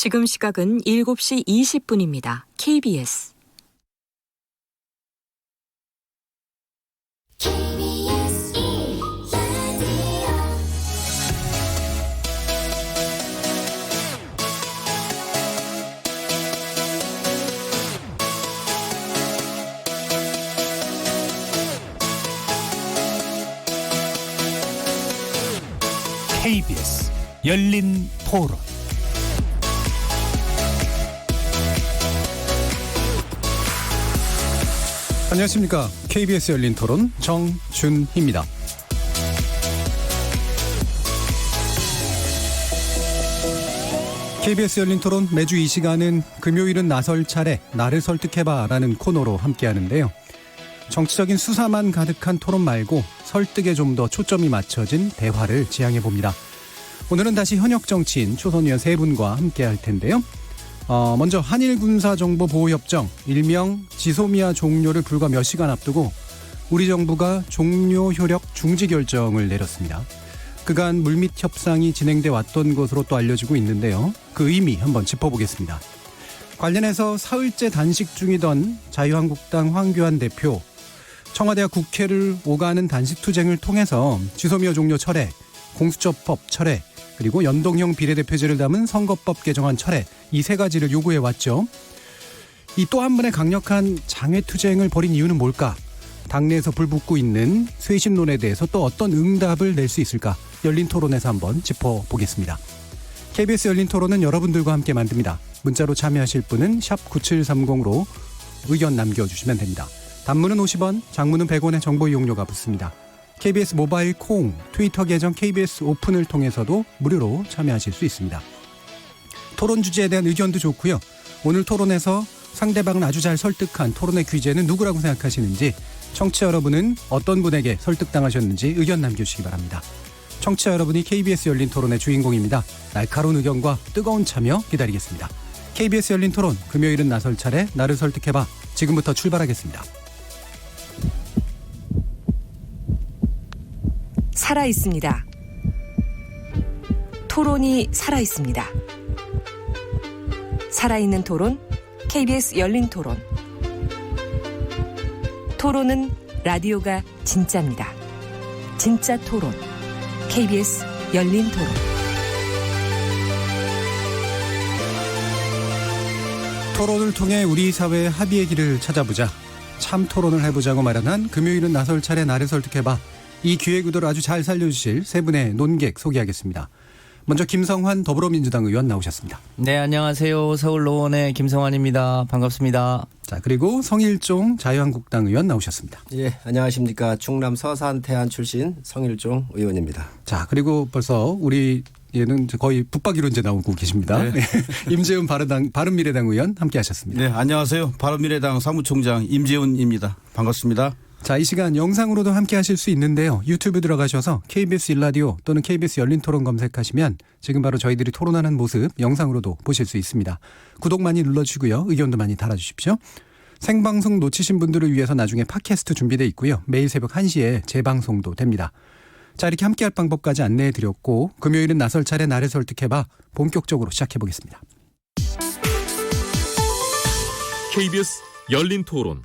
지금 시각은 7시 20분입니다. KBS KBS 열린 토론. 안녕하십니까. KBS 열린 토론 정준희입니다. KBS 열린 토론 매주 이 시간은 금요일은 나설 차례 나를 설득해봐라는 코너로 함께하는데요. 정치적인 수사만 가득한 토론 말고 설득에 좀 더 초점이 맞춰진 대화를 지향해봅니다. 오늘은 다시 현역 정치인 초선 의원 세 분과 함께할 텐데요. 먼저 한일 군사정보보호협정 일명 지소미아 종료를 불과 몇 시간 앞두고 우리 정부가 종료 효력 중지 결정을 내렸습니다. 그간 물밑 협상이 진행돼 왔던 것으로 또 알려지고 있는데요. 그 의미 한번 짚어보겠습니다. 관련해서 사흘째 단식 중이던 자유한국당 황교안 대표, 청와대와 국회를 오가는 단식투쟁을 통해서 지소미아 종료 철회, 공수처법 철회, 그리고 연동형 비례대표제를 담은 선거법 개정안 철회, 이 세 가지를 요구해왔죠. 이 또 한 번의 강력한 장외투쟁을 벌인 이유는 뭘까? 당내에서 불붙고 있는 쇄신론에 대해서 또 어떤 응답을 낼 수 있을까? 열린 토론에서 한번 짚어보겠습니다. KBS 열린 토론은 여러분들과 함께 만듭니다. 문자로 참여하실 분은 샵 9730으로 의견 남겨주시면 됩니다. 단문은 50원, 장문은 100원의 정보 이용료가 붙습니다. KBS 모바일 콩, 트위터 계정 KBS 오픈을 통해서도 무료로 참여하실 수 있습니다. 토론 주제에 대한 의견도 좋고요. 오늘 토론에서 상대방을 아주 잘 설득한 토론의 귀재는 누구라고 생각하시는지, 청취자 여러분은 어떤 분에게 설득당하셨는지 의견 남겨주시기 바랍니다. 청취자 여러분이 KBS 열린 토론의 주인공입니다. 날카로운 의견과 뜨거운 참여 기다리겠습니다. KBS 열린 토론, 금요일은 나설 차례 나를 설득해봐. 지금부터 출발하겠습니다. 살아있습니다. 토론이 살아있습니다. 살아있는 토론, KBS 열린 토론. 토론은 라디오가 진짜입니다. 진짜 토론, KBS 열린 토론. 토론을 통해 우리 사회의 합의의 길을 찾아보자. 참 토론을 해보자고 마련한 금요일은 나설 차례 나를 설득해봐. 이 기획 의도를 아주 잘 살려주실 세 분의 논객 소개하겠습니다. 먼저 김성환 더불어민주당 의원 나오셨습니다. 네, 안녕하세요. 서울 노원의 김성환입니다. 반갑습니다. 자, 그리고 성일종 자유한국당 의원 나오셨습니다. 예, 안녕하십니까. 충남 서산 태안 출신 성일종 의원입니다. 자, 그리고 벌써 우리 얘는 거의 붙박이로 이제 나오고 계십니다. 네. 임재훈 바른미래당 의원 함께하셨습니다. 네, 안녕하세요. 바른미래당 사무총장 임재훈입니다. 반갑습니다. 자, 이 시간 영상으로도 함께 하실 수 있는데요. 유튜브 들어가셔서 KBS 일라디오 또는 KBS 열린 토론 검색하시면 지금 바로 저희들이 토론하는 모습 영상으로도 보실 수 있습니다. 구독 많이 눌러주시고요. 의견도 많이 달아주십시오. 생방송 놓치신 분들을 위해서 나중에 팟캐스트 준비되어 있고요. 매일 새벽 1시에 재방송도 됩니다. 자, 이렇게 함께할 방법까지 안내해드렸고 금요일은 나설 차례 나를 설득해봐 본격적으로 시작해보겠습니다. KBS 열린 토론.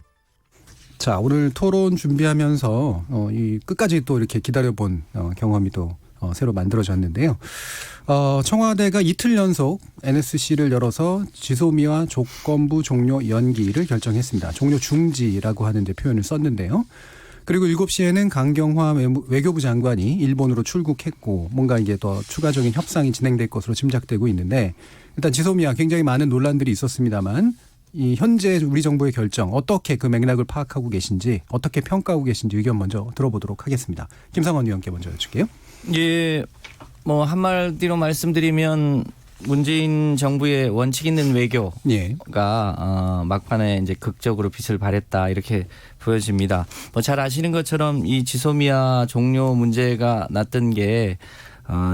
자, 오늘 토론 준비하면서 이 끝까지 또 이렇게 기다려본 경험이 또 새로 만들어졌는데요. 청와대가 이틀 연속 NSC를 열어서 지소미아 조건부 종료 연기를 결정했습니다. 종료 중지라고 하는데 표현을 썼는데요. 그리고 7시에는 강경화 외교부 장관이 일본으로 출국했고 뭔가 이게 더 추가적인 협상이 진행될 것으로 짐작되고 있는데, 일단 지소미아 굉장히 많은 논란들이 있었습니다만 이 현재 우리 정부의 결정 어떻게 그 맥락을 파악하고 계신지, 어떻게 평가하고 계신지 의견 먼저 들어보도록 하겠습니다. 김상원 의원께 먼저 여쭐게요. 예, 뭐 한마디로 말씀드리면 문재인 정부의 원칙 있는 외교가 예. 막판에 이제 극적으로 빛을 발했다 이렇게 보여집니다. 뭐 잘 아시는 것처럼 이 지소미아 종료 문제가 났던 게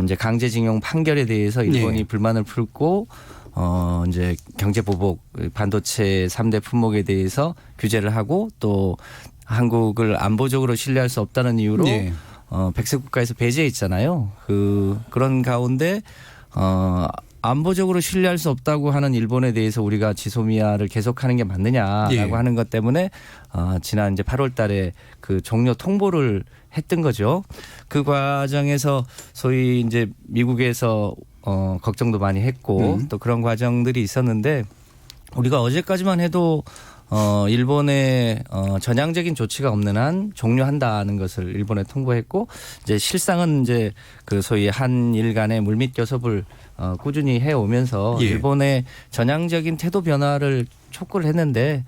이제 강제징용 판결에 대해서 일본이 불만을 풀고 이제 경제보복 반도체 3대 품목에 대해서 규제를 하고 또 한국을 안보적으로 신뢰할 수 없다는 이유로 백색 국가에서 배제했잖아요. 그런 가운데 안보적으로 신뢰할 수 없다고 하는 일본에 대해서 우리가 지소미아를 계속하는 게 맞느냐라고 예. 하는 것 때문에 지난 이제 8월달에 그 종료 통보를 했던 거죠. 그 과정에서 소위 이제 미국에서 걱정도 많이 했고 또 그런 과정들이 있었는데 우리가 어제까지만 해도 일본의 전향적인 조치가 없는 한 종료한다는 것을 일본에 통보했고 이제 실상은 이제 그 소위 한일 간의 물밑 교섭을 꾸준히 해 오면서 예. 일본의 전향적인 태도 변화를 촉구를 했는데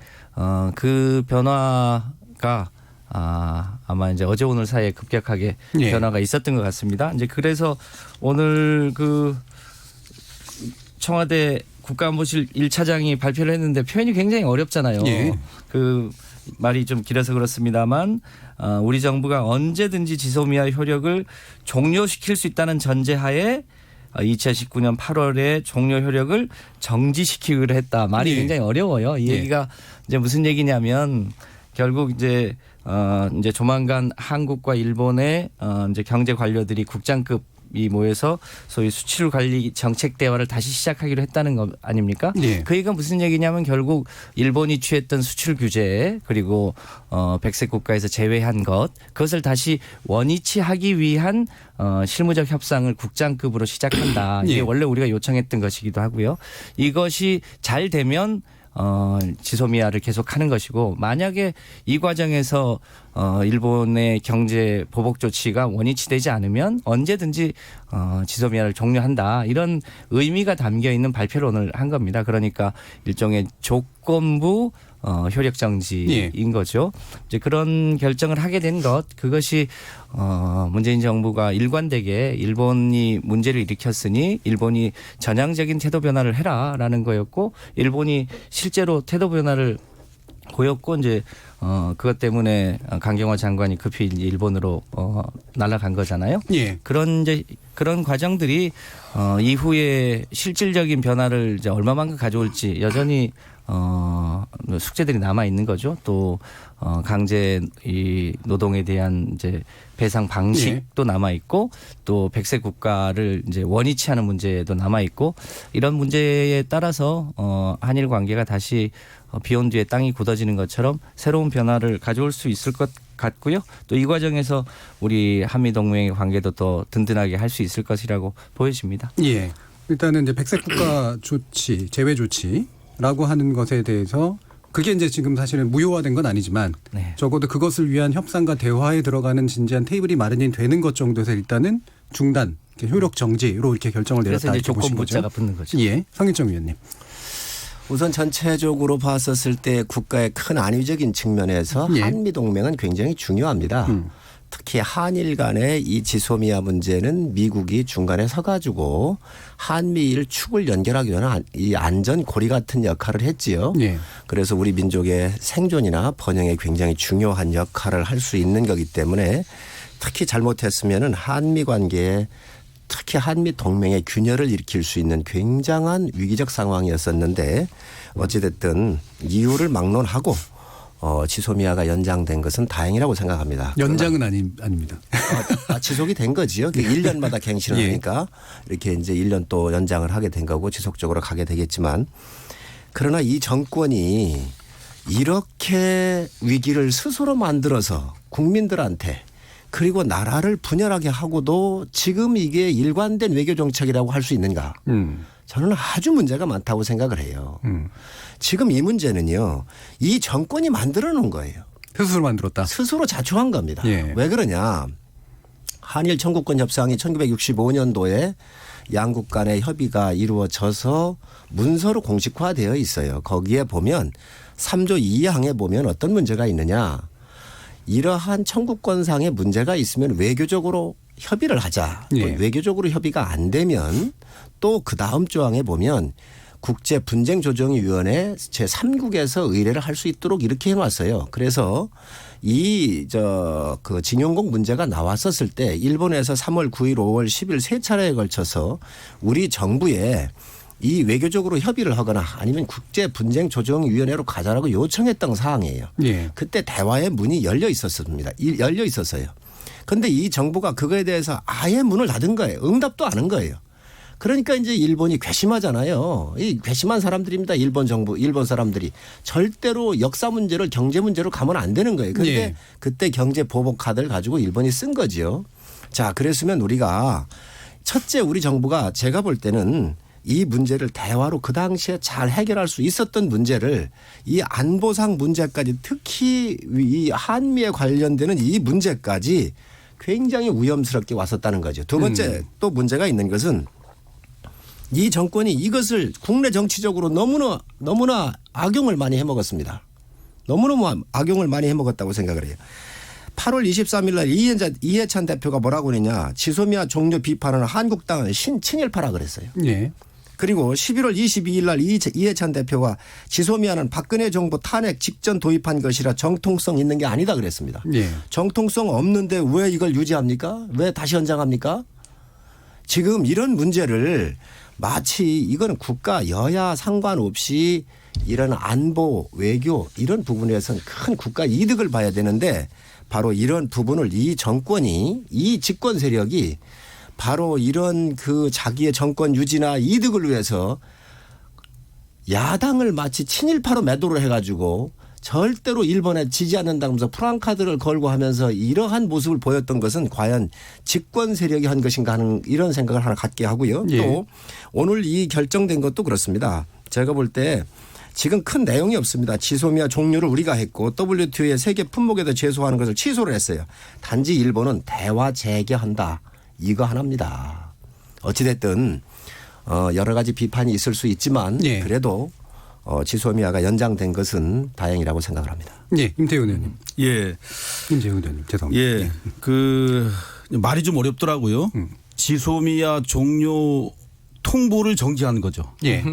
그 변화가 아마 이제 어제 오늘 사이에 급격하게 예. 변화가 있었던 것 같습니다. 이제 그래서 오늘 그 청와대 국가안보실 1차장이 발표를 했는데 표현이 굉장히 어렵잖아요. 예. 그 말이 좀 길어서 그렇습니다만 우리 정부가 언제든지 지소미아 효력을 종료시킬 수 있다는 전제하에 2019년 8월에 종료 효력을 정지시키기로 했다. 말이 예. 굉장히 어려워요. 이 예. 얘기가 이제 무슨 얘기냐면 결국 이제 조만간 한국과 일본의 이제 경제 관료들이 국장급 이 모여서 소위 수출 관리 정책 대화를 다시 시작하기로 했다는 거 아닙니까? 예. 그 얘기가 무슨 얘기냐면 결국 일본이 취했던 수출 규제 그리고 백색 국가에서 제외한 그것을 다시 원위치 하기 위한 실무적 협상을 국장급으로 시작한다. 이게 예. 원래 우리가 요청했던 것이기도 하고요. 이것이 잘 되면 지소미아를 계속하는 것이고 만약에 이 과정에서 일본의 경제 보복 조치가 원위치되지 않으면 언제든지 지소미아를 종료한다 이런 의미가 담겨 있는 발표를 오늘 한 겁니다. 그러니까 일종의 조건부 효력 정지인 예. 거죠. 이제 그런 결정을 하게 된 그것이 문재인 정부가 일관되게 일본이 문제를 일으켰으니 일본이 전향적인 태도 변화를 해라라는 거였고 일본이 실제로 태도 변화를 보였고 이제 그것 때문에 강경화 장관이 급히 이제 일본으로 날아간 거잖아요. 예. 그런 과정들이 이후에 실질적인 변화를 이제 얼마만큼 가져올지 여전히 숙제들이 남아 있는 거죠. 또 강제 이 노동에 대한 이제 배상 방식도 남아 있고 또 백색 국가를 이제 원위치하는 문제도 남아 있고 이런 문제에 따라서 한일 관계가 다시 비온 뒤에 땅이 굳어지는 것처럼 새로운 변화를 가져올 수 있을 것 같고요. 또 이 과정에서 우리 한미 동맹의 관계도 더 든든하게 할 수 있을 것이라고 보여집니다. 예. 일단은 이제 백색 국가 조치, 제외 조치라고 하는 것에 대해서 그게 이제 지금 사실은 무효화된 건 아니지만 네. 적어도 그것을 위한 협상과 대화에 들어가는 진지한 테이블이 마련이 되는 것 정도에서 일단은 중단, 이렇게 효력 정지로 이렇게 결정을 그래서 내렸다 이제 이렇게 보신 조건 거죠. 문자가 붙는 거죠. 예. 성일정 위원님. 우선 전체적으로 봤었을 때 국가의 큰 안위적인 측면에서 예. 한미동맹은 굉장히 중요합니다. 특히 한일 간의 이 지소미아 문제는 미국이 중간에 서가지고 한미일 축을 연결하기 위한 이 안전고리 같은 역할을 했지요. 예. 그래서 우리 민족의 생존이나 번영에 굉장히 중요한 역할을 할 수 있는 거기 때문에 특히 잘못했으면은 한미 관계에 특히 한미 동맹의 균열을 일으킬 수 있는 굉장한 위기적 상황이었었는데 어찌됐든 이유를 막론하고 지소미아가 연장된 것은 다행이라고 생각합니다. 연장은 아닙니다. 지속이 된 거지요. 1년마다 갱신을 예. 하니까 이렇게 이제 1년 또 연장을 하게 된 거고 지속적으로 가게 되겠지만 그러나 이 정권이 이렇게 위기를 스스로 만들어서 국민들한테 그리고 나라를 분열하게 하고도 지금 이게 일관된 외교 정책이라고 할 수 있는가? 저는 아주 문제가 많다고 생각을 해요. 지금 이 문제는요. 이 정권이 만들어 놓은 거예요. 스스로 만들었다. 스스로 자초한 겁니다. 예. 왜 그러냐. 한일 청구권 협상이 1965년도에 양국 간의 협의가 이루어져서 문서로 공식화되어 있어요. 거기에 보면 3조 2항에 보면 어떤 문제가 있느냐. 이러한 청구권상의 문제가 있으면 외교적으로 협의를 하자. 또 예. 외교적으로 협의가 안 되면 또 그 다음 조항에 보면 국제분쟁조정위원회 제3국에서 의뢰를 할 수 있도록 이렇게 해놨어요. 그래서 그 징용공 문제가 나왔었을 때 일본에서 3월 9일, 5월 10일 세 차례에 걸쳐서 우리 정부에 이 외교적으로 협의를 하거나 아니면 국제분쟁조정위원회로 가자라고 요청했던 사항이에요. 예. 그때 대화의 문이 열려 있었습니다. 열려 있었어요. 그런데 이 정부가 그거에 대해서 아예 문을 닫은 거예요. 응답도 안 한 거예요. 그러니까 이제 일본이 괘씸하잖아요. 이 괘씸한 사람들입니다. 일본 정부, 일본 사람들이. 절대로 역사 문제를 경제 문제로 가면 안 되는 거예요. 그런데 예. 그때 경제 보복 카드를 가지고 일본이 쓴 거죠. 자, 그랬으면 우리가 첫째 우리 정부가 제가 볼 때는 이 문제를 대화로 그 당시에 잘 해결할 수 있었던 문제를 이 안보상 문제까지 특히 이 한미에 관련되는 이 문제까지 굉장히 위험스럽게 왔었다는 거죠. 두 번째 또 문제가 있는 것은 이 정권이 이것을 국내 정치적으로 너무나 악용을 많이 해먹었습니다. 너무너무 악용을 많이 해먹었다고 생각을 해요. 8월 23일 날 이해찬 대표가 뭐라고 그랬냐. 지소미아 종료 비판하는 한국당은 친일파라 그랬어요. 예. 그리고 11월 22일 날 이해찬 대표가 지소미아는 박근혜 정부 탄핵 직전 도입한 것이라 정통성 있는 게 아니다 그랬습니다. 예. 정통성 없는데 왜 이걸 유지합니까? 왜 다시 연장합니까? 지금 이런 문제를 마치 이거는 국가 여야 상관없이 이런 안보 외교 이런 부분에서는 큰 국가 이득을 봐야 되는데 바로 이런 부분을 이 정권이 이 집권 세력이 바로 이런 그 자기의 정권 유지나 이득을 위해서 야당을 마치 친일파로 매도를 해가지고 절대로 일본에 지지 않는다면서 프랑카드를 걸고 하면서 이러한 모습을 보였던 것은 과연 집권 세력이 한 것인가 하는 이런 생각을 하나 갖게 하고요. 예. 또 오늘 이 결정된 것도 그렇습니다. 제가 볼 때 지금 큰 내용이 없습니다. 지소미아 종료를 우리가 했고 WTO의 세계 품목에도 제소하는 것을 취소를 했어요. 단지 일본은 대화 재개한다. 이거 하나입니다. 어찌됐든 여러 가지 비판이 있을 수 있지만 예. 그래도 지소미아가 연장된 것은 다행이라고 생각을 합니다. 예. 임태훈 의원님. 예. 임재훈 의원님. 죄송합니다. 예. 그 말이 좀 어렵더라고요. 지소미아 종료 통보를 정지하는 거죠. 예.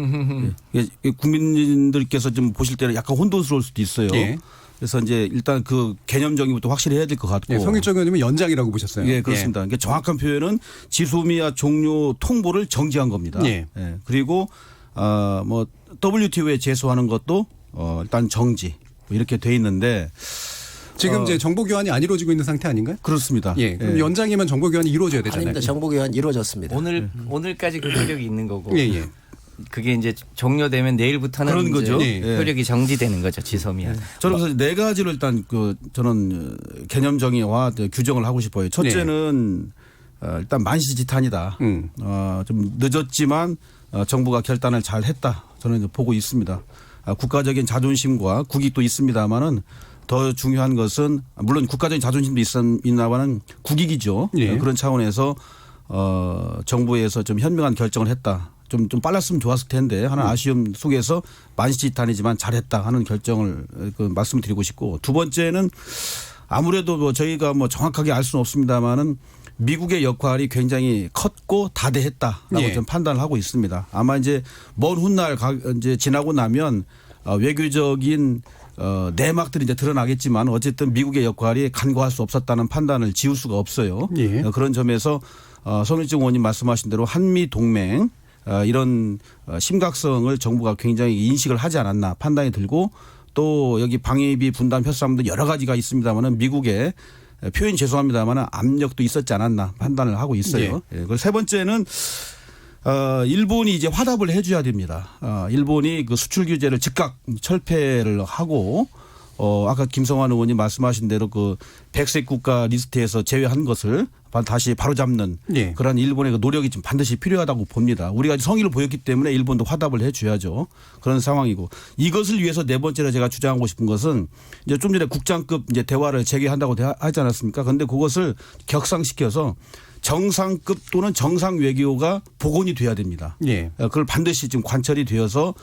예. 국민들께서 좀 보실 때는 약간 혼돈스러울 수도 있어요. 예. 그래서 이제 일단 그 개념 정의부터 확실히 해야 될 것 같고. 예. 성일정 의원님은 연장이라고 보셨어요. 예, 그렇습니다. 그러니까 정확한 표현은 지소미아 종료 통보를 정지한 겁니다. 예. 예. 그리고 뭐 WTO에 제소하는 것도 일단 정지 뭐 이렇게 돼 있는데 지금 이제 정보 교환이 안 이루어지고 있는 상태 아닌가요? 그렇습니다. 예. 그럼 연장이면 정보 교환이 이루어져야 되잖아요. 아닙니다. 정보 교환 이루어졌습니다. 오늘까지 그 효력이 있는 거고. 예, 예. 그게 이제 종료되면 내일부터는 그런 이제 거죠. 예. 효력이 정지되는 거죠. 지소미아. 저는 그래서 네 가지로 일단 저는 개념 정의와 규정을 하고 싶어요. 첫째는 일단 만시지탄이다. 좀 늦었지만 정부가 결단을 잘 했다. 저는 보고 있습니다. 국가적인 자존심과 국익도 있습니다만은 더 중요한 것은 물론 국가적인 자존심도 있나마는 국익이죠. 예. 그런 차원에서 정부에서 좀 현명한 결정을 했다. 좀 빨랐으면 좋았을 텐데 하는 아쉬움 속에서 만시지탄이지만 잘했다 하는 결정을 말씀드리고 싶고 두 번째는 아무래도 뭐 저희가 뭐 정확하게 알 수는 없습니다만은 미국의 역할이 굉장히 컸고 다대했다라고 예. 좀 판단을 하고 있습니다. 아마 이제 먼 훗날 이제 지나고 나면 외교적인 내막들이 이제 드러나겠지만 어쨌든 미국의 역할이 간과할 수 없었다는 판단을 지울 수가 없어요. 예. 그런 점에서 손일정 의원님 말씀하신 대로 한미 동맹 이런 심각성을 정부가 굉장히 인식을 하지 않았나 판단이 들고 또 여기 방위비 분담 협상도 여러 가지가 있습니다만은 미국의 표현 죄송합니다만은 압력도 있었지 않았나 판단을 하고 있어요. 예. 그리고 세 번째는 일본이 이제 화답을 해줘야 됩니다. 일본이 그 수출 규제를 즉각 철폐를 하고 아까 김성환 의원님 말씀하신 대로 그 백색 국가 리스트에서 제외한 것을 다시 바로잡는 예. 그런 일본의 그 노력이 좀 반드시 필요하다고 봅니다. 우리가 성의를 보였기 때문에 일본도 화답을 해줘야죠. 그런 상황이고 이것을 위해서 네 번째로 제가 주장하고 싶은 것은 이제 좀 전에 국장급 이제 대화를 재개한다고 하지 않았습니까? 그런데 그것을 격상시켜서 정상급 또는 정상 외교가 복원이 돼야 됩니다. 예. 그걸 반드시 지금 관철이 되어서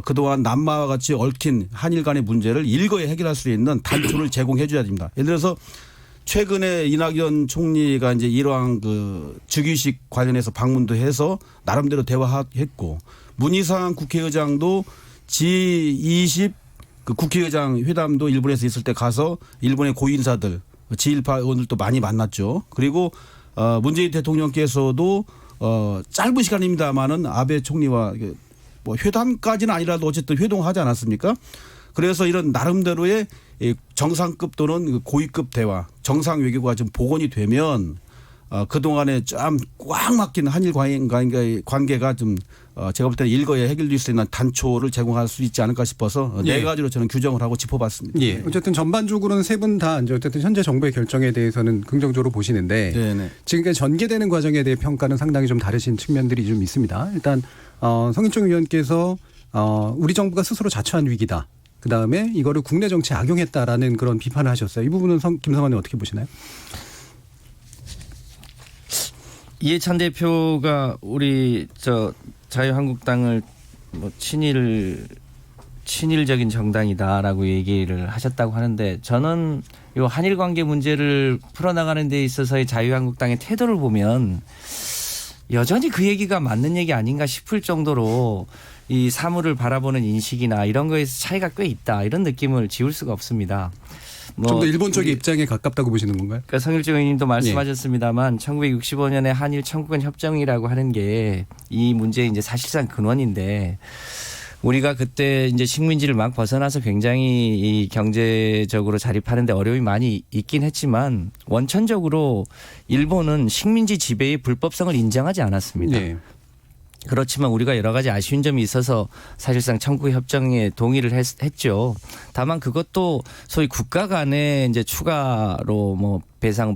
그동안 남마와 같이 얽힌 한일 간의 문제를 일거에 해결할 수 있는 단초를 제공해 줘야 됩니다. 예를 들어서 최근에 이낙연 총리가 이제 이러한 그 즉위식 관련해서 방문도 해서 나름대로 대화했고 문희상 국회의장도 G20 그 국회의장 회담도 일본에서 있을 때 가서 일본의 고인사들 지일파 의원들도 많이 만났죠. 그리고 문재인 대통령께서도 짧은 시간입니다만은 아베 총리와 뭐 회담까지는 아니라도 어쨌든 회동하지 않았습니까? 그래서 이런 나름대로의 정상급 또는 고위급 대화, 정상 외교가 좀 복원이 되면 그동안에 좀 꽉 막힌 한일 관계가 좀 제가 볼 때는 일거에 해결될 수 있는 단초를 제공할 수 있지 않을까 싶어서 예. 네 가지로 저는 규정을 하고 짚어봤습니다. 예. 어쨌든 전반적으로는 세 분 다 어쨌든 현재 정부의 결정에 대해서는 긍정적으로 보시는데 네네. 지금까지 전개되는 과정에 대해 평가는 상당히 좀 다르신 측면들이 좀 있습니다. 일단 성일종 의원께서 우리 정부가 스스로 자초한 위기다. 그다음에 이거를 국내 정치에 악용했다라는 그런 비판을 하셨어요. 이 부분은 김성환님 어떻게 보시나요? 이해찬 대표가 우리 자유한국당을 뭐 친일적인 정당이다라고 얘기를 하셨다고 하는데 저는 이 한일 관계 문제를 풀어나가는 데 있어서의 자유한국당의 태도를 보면 여전히 그 얘기가 맞는 얘기 아닌가 싶을 정도로 이 사물을 바라보는 인식이나 이런 거에서 차이가 꽤 있다 이런 느낌을 지울 수가 없습니다. 좀 더 일본 쪽의 입장에 가깝다고 보시는 건가요? 그러니까 성일종 의원님도 말씀하셨습니다만 1965년에 한일 청구권 협정이라고 하는 게 이 문제의 이제 사실상 근원인데 우리가 그때 이제 식민지를 막 벗어나서 굉장히 이 경제적으로 자립하는데 어려움이 많이 있긴 했지만 원천적으로 일본은 식민지 지배의 불법성을 인정하지 않았습니다. 네. 그렇지만 우리가 여러 가지 아쉬운 점이 있어서 사실상 청구협정에 동의를 했죠. 다만 그것도 소위 국가 간에 이제 추가로 뭐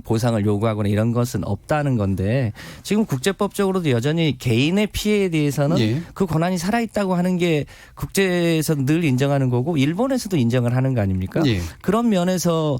보상을 요구하거나 이런 것은 없다는 건데 지금 국제법적으로도 여전히 개인의 피해에 대해서는 예. 그 권한이 살아있다고 하는 게 국제에서 늘 인정하는 거고 일본에서도 인정을 하는 거 아닙니까? 예. 그런 면에서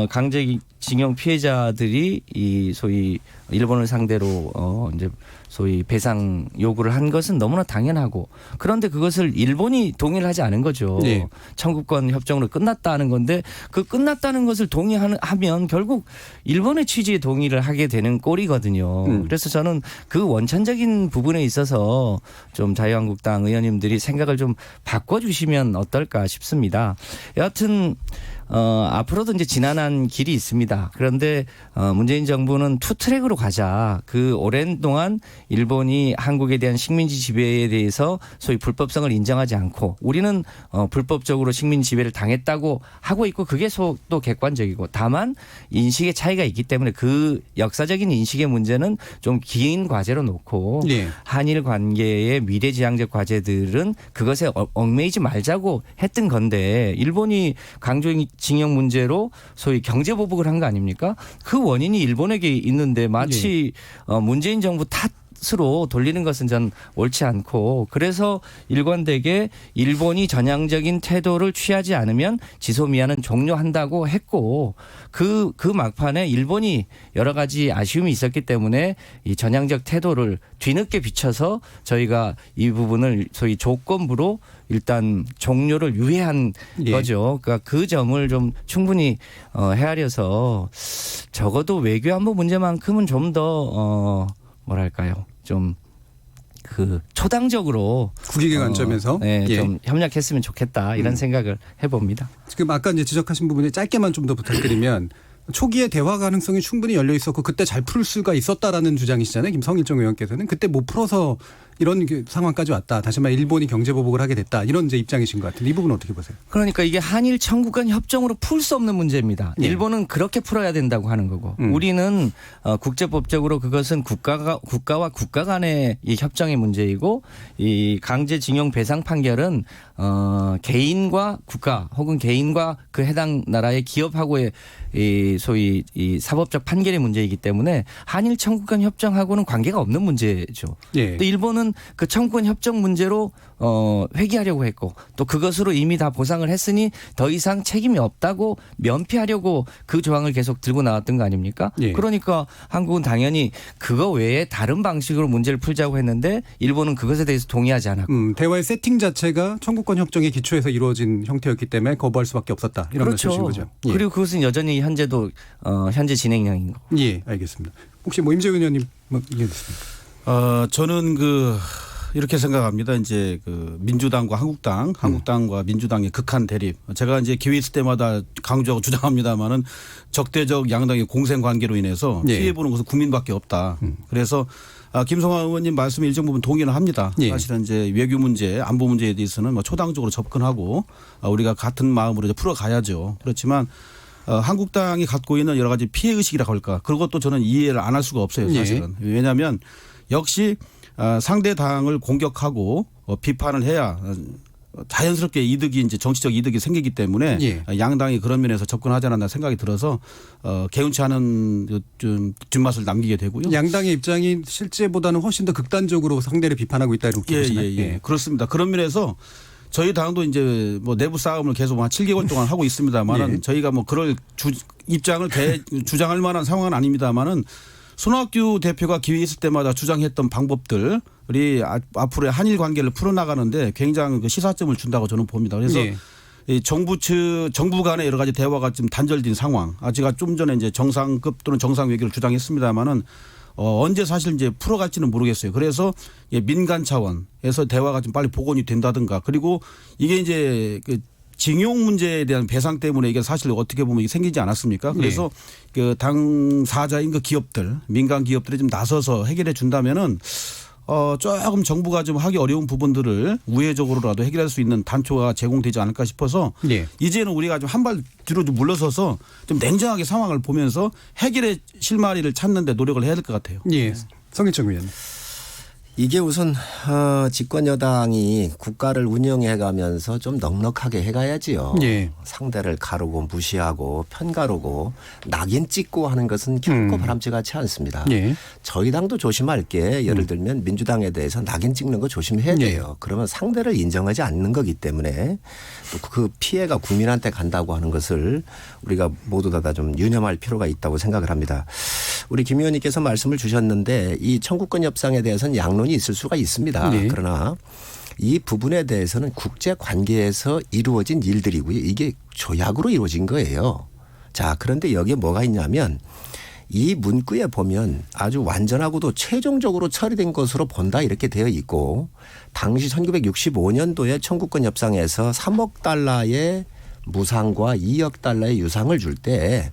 강제징용 피해자들이 이 소위 일본을 상대로 이제 소위 배상 요구를 한 것은 너무나 당연하고 그런데 그것을 일본이 동의를 하지 않은 거죠. 네. 청구권 협정으로 끝났다는 건데 그 끝났다는 것을 동의하면 결국 일본의 취지에 동의를 하게 되는 꼴이거든요. 그래서 저는 그 원천적인 부분에 있어서 좀 자유한국당 의원님들이 생각을 좀 바꿔주시면 어떨까 싶습니다. 여하튼 앞으로도 이제 지난한 길이 있습니다. 그런데 문재인 정부는 투 트랙으로 가자. 그 오랜 동안 일본이 한국에 대한 식민지 지배에 대해서 소위 불법성을 인정하지 않고 우리는 불법적으로 식민지 지배를 당했다고 하고 있고 그게 또 객관적이고 다만 인식의 차이가 있기 때문에 그 역사적인 인식의 문제는 좀 긴 과제로 놓고 네. 한일 관계의 미래지향적 과제들은 그것에 얽매이지 말자고 했던 건데 일본이 강제징용 문제로 소위 경제보복을 한 거 아닙니까? 그 원인이 일본에게 있는데 마치 문재인 정부 탓으로 돌리는 것은 전 옳지 않고 그래서 일관되게 일본이 전향적인 태도를 취하지 않으면 지소미아는 종료한다고 했고 그 막판에 일본이 여러 가지 아쉬움이 있었기 때문에 이 전향적 태도를 뒤늦게 비춰서 저희가 이 부분을 소위 조건부로 일단 종료를 유예한 거죠. 그러니까 그 점을 좀 충분히 헤아려서 적어도 외교안보 문제만큼은 좀 더 뭐랄까요? 좀 그 초당적으로 국익의 관점에서 좀 협력했으면 좋겠다 이런 생각을 해봅니다. 지금 아까 이제 지적하신 부분에 짧게만 좀 더 부탁드리면 초기에 대화 가능성이 충분히 열려 있었고 그때 잘 풀 수가 있었다라는 주장이시잖아요. 김성일종 의원께서는 그때 못 풀어서 이런 상황까지 왔다. 다시 말해 일본이 경제보복을 하게 됐다. 이런 이제 입장이신 것 같은데 이 부분은 어떻게 보세요? 그러니까 이게 한일 청구권 협정으로 풀 수 없는 문제입니다. 네. 일본은 그렇게 풀어야 된다고 하는 거고 우리는 국제법적으로 그것은 국가와 국가 간의 이 협정의 문제이고 이 강제징용 배상 판결은 개인과 국가 혹은 개인과 그 해당 나라의 기업하고의 이 소위 이 사법적 판결의 문제이기 때문에 한일 청구권 협정하고는 관계가 없는 문제죠. 예. 또 일본은 그 청구권 협정 문제로 회귀하려고 했고 또 그것으로 이미 다 보상을 했으니 더 이상 책임이 없다고 면피하려고 그 조항을 계속 들고 나왔던 거 아닙니까? 예. 그러니까 한국은 당연히 그거 외에 다른 방식으로 문제를 풀자고 했는데 일본은 그것에 대해서 동의하지 않았고. 대화의 세팅 자체가 청구권 협정에 기초해서 이루어진 형태였기 때문에 거부할 수밖에 없었다. 이런 그렇죠. 말씀이신 거죠. 예. 그리고 그것은 여전히 현재도 현재 진행형인 거고. 예, 알겠습니다. 혹시 뭐 임재훈 의원님 뭐 의견 있습니까? 저는 이렇게 생각합니다. 이제 민주당과 한국당과 민주당의 극한 대립. 제가 이제 기회 있을 때마다 강조하고 주장합니다만은 적대적 양당의 공생 관계로 인해서 피해 보는 것은 국민밖에 없다. 그래서 김성환 의원님 말씀에 일정 부분 동의를 합니다. 사실은 이제 외교 문제, 안보 문제에 대해서는 뭐 초당적으로 접근하고 우리가 같은 마음으로 이제 풀어가야죠. 그렇지만 한국당이 갖고 있는 여러 가지 피해 의식이라고 할까 그것도 저는 이해를 안 할 수가 없어요 사실은. 왜냐하면 역시 상대 당을 공격하고 비판을 해야 자연스럽게 이득이 이제 정치적 이득이 생기기 때문에 양당이 그런 면에서 접근하지 않았나 생각이 들어서 개운치 않은 좀 뒷맛을 남기게 되고요. 양당의 입장이 실제보다는 훨씬 더 극단적으로 상대를 비판하고 있다 이렇게 보시나요? 예. 그렇습니다. 그런 면에서 저희 당도 이제 뭐 내부 싸움을 계속 한 7개월 동안 하고 있습니다만은 저희가 뭐 그럴 입장을 주장할 만한 상황은 아닙니다만은 손학규 대표가 기회 있을 때마다 주장했던 방법들이 앞으로의 한일 관계를 풀어나가는데 굉장히 그 시사점을 준다고 저는 봅니다. 그래서 이 정부 간의 여러 가지 대화가 좀 단절된 상황. 제가 좀 전에 이제 정상급 또는 정상 외교를 주장했습니다만은 언제 사실 이제 풀어갈지는 모르겠어요. 그래서 민간 차원에서 대화가 좀 빨리 복원이 된다든가 그리고 이게 이제 그 징용 문제에 대한 배상 때문에 이게 사실 어떻게 보면 이게 생기지 않았습니까? 그래서 그 당사자인 그 기업들, 민간 기업들이 좀 나서서 해결해 준다면은 조금 정부가 좀 하기 어려운 부분들을 우회적으로라도 해결할 수 있는 단초가 제공되지 않을까 싶어서 이제는 우리가 좀 한 발 뒤로 좀 물러서서 좀 냉정하게 상황을 보면서 해결의 실마리를 찾는 데 노력을 해야 될 것 같아요. 예. 성일정 위원님. 이게 우선 집권 여당이 국가를 운영해가면서 좀 넉넉하게 해가야지요. 상대를 가르고 무시하고 편가르고 낙인 찍고 하는 것은 결코 바람직하지 않습니다. 저희 당도 조심할 게 예를 들면 민주당에 대해서 낙인 찍는 거 조심해야 돼요. 그러면 상대를 인정하지 않는 거기 때문에 또 그 피해가 국민한테 간다고 하는 것을 우리가 모두 다 좀 유념할 필요가 있다고 생각을 합니다. 우리 김 의원님께서 말씀을 주셨는데 이 청구권 협상에 대해서는 양론이 있을 수가 있습니다. 그러나 이 부분에 대해서는 국제 관계에서 이루어진 일들이고요. 이게 조약으로 이루어진 거예요. 자, 그런데 여기에 뭐가 있냐면 이 문구에 보면 아주 완전하고도 최종적으로 처리된 것으로 본다 이렇게 되어 있고 당시 1965년도에 청구권 협상에서 3억 달러의 무상과 2억 달러의 유상을 줄 때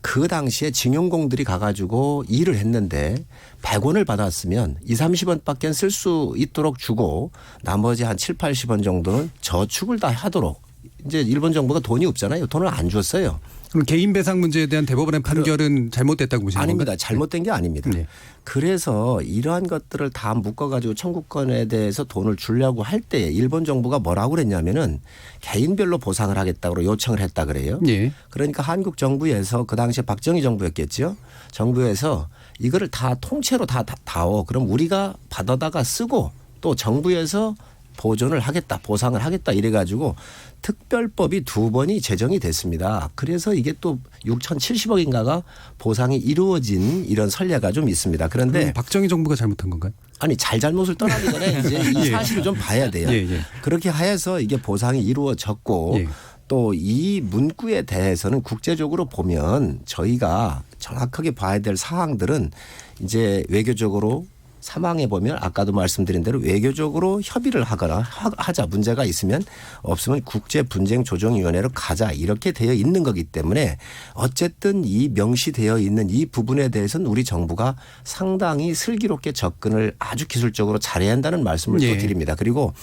그 당시에 징용공들이 가가지고 일을 했는데 100원을 받았으면 20, 30원밖에 쓸 수 있도록 주고 나머지 한 7, 80원 정도는 저축을 다 하도록 이제 일본 정부가 돈이 없잖아요. 돈을 안 줬어요. 그럼 개인 배상 문제에 대한 대법원의 판결은 잘못됐다고 보시는 아닙니다. 건가요? 잘못된 게 아닙니다. 그래서 이러한 것들을 다 묶어가지고 청구권에 대해서 돈을 주려고 할 때 일본 정부가 뭐라고 그랬냐면은 개인별로 보상을 하겠다고 요청을 했다 그래요. 그러니까 한국 정부에서 그 당시에 박정희 정부였겠죠. 정부에서 이거를 다 통째로 다 다오. 그럼 우리가 받아다가 쓰고 또 정부에서 보존을 하겠다, 보상을 하겠다 이래가지고 특별법이 2번이 제정이 됐습니다. 그래서 이게 또 6,070억인가가 보상이 이루어진 이런 선례가 좀 있습니다. 그런데 박정희 정부가 잘못한 건가요? 아니 잘잘못을 떠나기 전에 이제 이 사실을 좀 봐야 돼요. 그렇게 하여서 이게 보상이 이루어졌고 또 이 문구에 대해서는 국제적으로 보면 저희가 정확하게 봐야 될 사항들은 이제 외교적으로 사망해 보면 아까도 말씀드린 대로 외교적으로 협의를 하거나 하자 문제가 있으면 없으면 국제분쟁조정위원회로 가자 이렇게 되어 있는 거기 때문에 어쨌든 이 명시되어 있는 이 부분에 대해서는 우리 정부가 상당히 슬기롭게 접근을 아주 기술적으로 잘해야 한다는 말씀을 또 드립니다. 그리고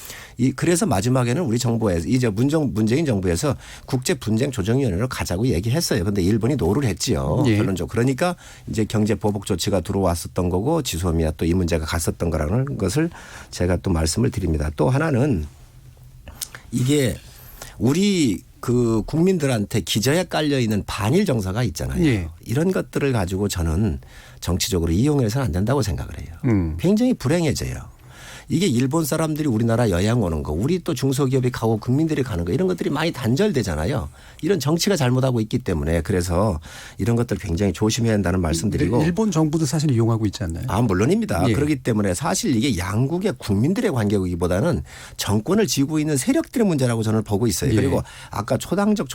그래서 마지막에는 우리 정부에서 이제 문재인 정부에서 국제분쟁조정위원회로 가자고 얘기했어요. 그런데 일본이 노를 했지요. 결론적으로. 그러니까 이제 경제보복 조치가 들어왔었던 거고 지소미아 또 이 문제가 갔었던 거라는 것을 제가 또 말씀을 드립니다. 또 하나는 이게 우리 그 국민들한테 기저에 깔려 있는 반일 정서가 있잖아요. 이런 것들을 가지고 저는 정치적으로 이용해서는 안 된다고 생각을 해요. 굉장히 불행해져요. 이게 일본 사람들이 우리나라 여행 오는 거, 우리 또 중소기업이 가고 국민들이 가는 거 이런 것들이 많이 단절되잖아요. 이런 정치가 잘못하고 있기 때문에 그래서 이런 것들 굉장히 조심해야 한다는 말씀드리고. 일본 정부도 사실 이용하고 있지 않나요? 물론입니다. 그렇기 때문에 사실 이게 양국의 국민들의 관계이기보다는 정권을 쥐고 있는 세력들의 문제라고 저는 보고 있어요. 그리고 아까 초당적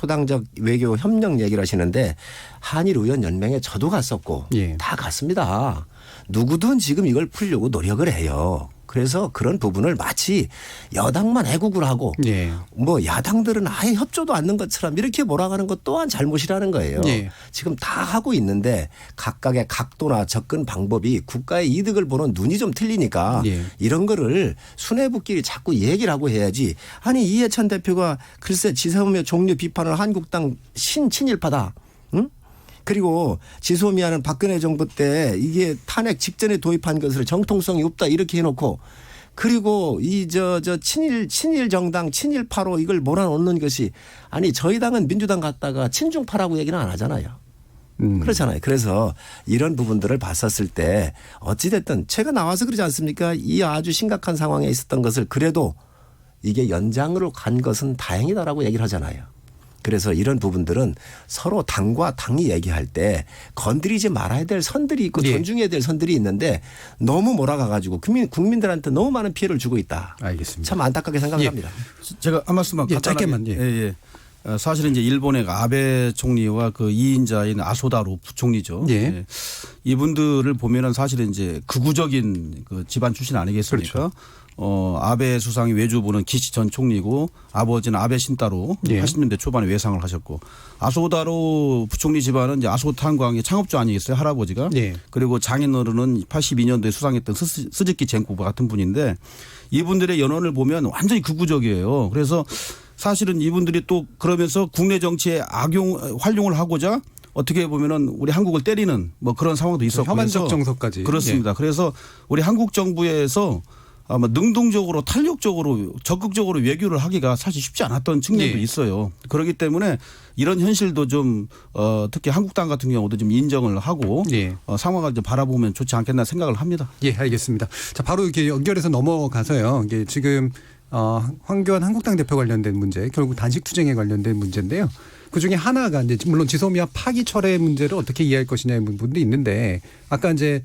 외교 협력 얘기를 하시는데 한일 의원 연맹에 저도 갔었고 다 갔습니다. 누구든 지금 이걸 풀려고 노력을 해요. 그래서 그런 부분을 마치 여당만 애국을 하고 예. 뭐 야당들은 아예 협조도 않는 것처럼 이렇게 몰아가는 것 또한 잘못이라는 거예요. 예. 지금 다 하고 있는데 각각의 각도나 접근 방법이 국가의 이득을 보는 눈이 좀 틀리니까 예. 이런 거를 수뇌부끼리 자꾸 얘기를 하고 해야지. 아니 이해찬 대표가 글쎄 지소미아 종료 비판을 한국당 친일파다. 응? 그리고 지소미아는 박근혜 정부 때 이게 탄핵 직전에 도입한 것을 정통성이 없다 이렇게 해놓고 그리고 이 친일 정당 친일파로 이걸 몰아넣는 것이 아니 저희 당은 민주당 갔다가 친중파라고 얘기는 안 하잖아요. 그렇잖아요. 그래서 이런 부분들을 봤었을 때 어찌됐든 제가 나와서 그러지 않습니까? 이 아주 심각한 상황에 있었던 것을 그래도 이게 연장으로 간 것은 다행이다라고 얘기를 하잖아요. 그래서 이런 부분들은 서로 당과 당이 얘기할 때 건드리지 말아야 될 선들이 있고 예. 존중해야 될 선들이 있는데 너무 몰아가가지고 국민들한테 너무 많은 피해를 주고 있다. 알겠습니다. 참 안타깝게 생각합니다. 제가 한 말씀만 예, 간단하게. 짧게만, 예. 예. 사실은 이제 일본의 아베 총리와 그 2인자인 아소다로 부총리죠. 예. 이분들을 보면은 사실은 이제 극우적인 그 집안 출신 아니겠습니까? 그렇죠. 아베 수상이 외주부는 기시 전 총리고 아버지는 아베 신따로 예. 80년대 초반에 외상을 하셨고 아소다로 부총리 집안은 이제 아소탄광의 창업주 아니겠어요? 할아버지가. 예. 그리고 장인어른은 82년도에 수상했던 스즈키 젠쿠바 같은 분인데 이분들의 연원을 보면 완전히 극우적이에요. 그래서 사실은 이분들이 또 그러면서 국내 정치에 활용을 하고자 어떻게 보면은 우리 한국을 때리는 뭐 그런 상황도 있었고 혐한적 해서 정서까지. 그렇습니다. 예. 그래서 우리 한국 정부에서 아마 능동적으로 탄력적으로 적극적으로 외교를 하기가 사실 쉽지 않았던 측면도 예. 있어요. 그렇기 때문에 이런 현실도 좀 특히 한국당 같은 경우도 좀 인정을 하고 예. 상황을 좀 바라보면 좋지 않겠나 생각을 합니다. 예, 알겠습니다. 자, 바로 이렇게 연결해서 넘어가서요. 이게 지금 황교안 한국당 대표 관련된 문제, 결국 단식 투쟁에 관련된 문제인데요. 그 중에 하나가 이제 물론 지소미아 파기 철회 문제를 어떻게 이해할 것이냐의 부분도 있는데 아까 이제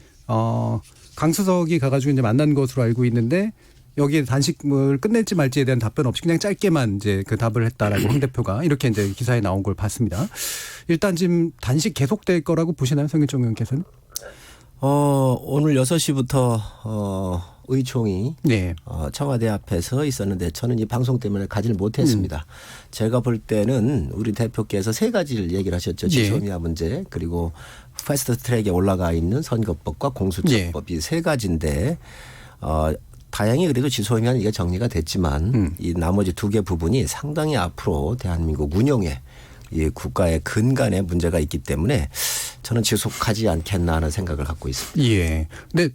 강수석이 가가지고 이제 만난 것으로 알고 있는데 여기에 단식을 끝낼지 말지에 대한 답변 없이 그냥 짧게만 이제 그 답을 했다라고 황 대표가 이렇게 이제 기사에 나온 걸 봤습니다. 일단 지금 단식 계속될 거라고 보시나요, 성일종 의원께서는? 오늘 6시부터 의총이 네. 청와대 앞에 서 있었는데 저는 이 방송 때문에 가지를 못했습니다. 제가 볼 때는 우리 대표께서 세 가지를 얘기를 하셨죠. 지소미아 문제 그리고 패스트 트랙에 올라가 있는 선거법과 공수처법 이 세 가지인데 다행히 그래도 지소미아는 이게 정리가 됐지만 이 나머지 두 개 부분이 상당히 앞으로 대한민국 운영에 이 국가의 근간에 문제가 있기 때문에 저는 지속하지 않겠나 하는 생각을 갖고 있습니다. 예. 근데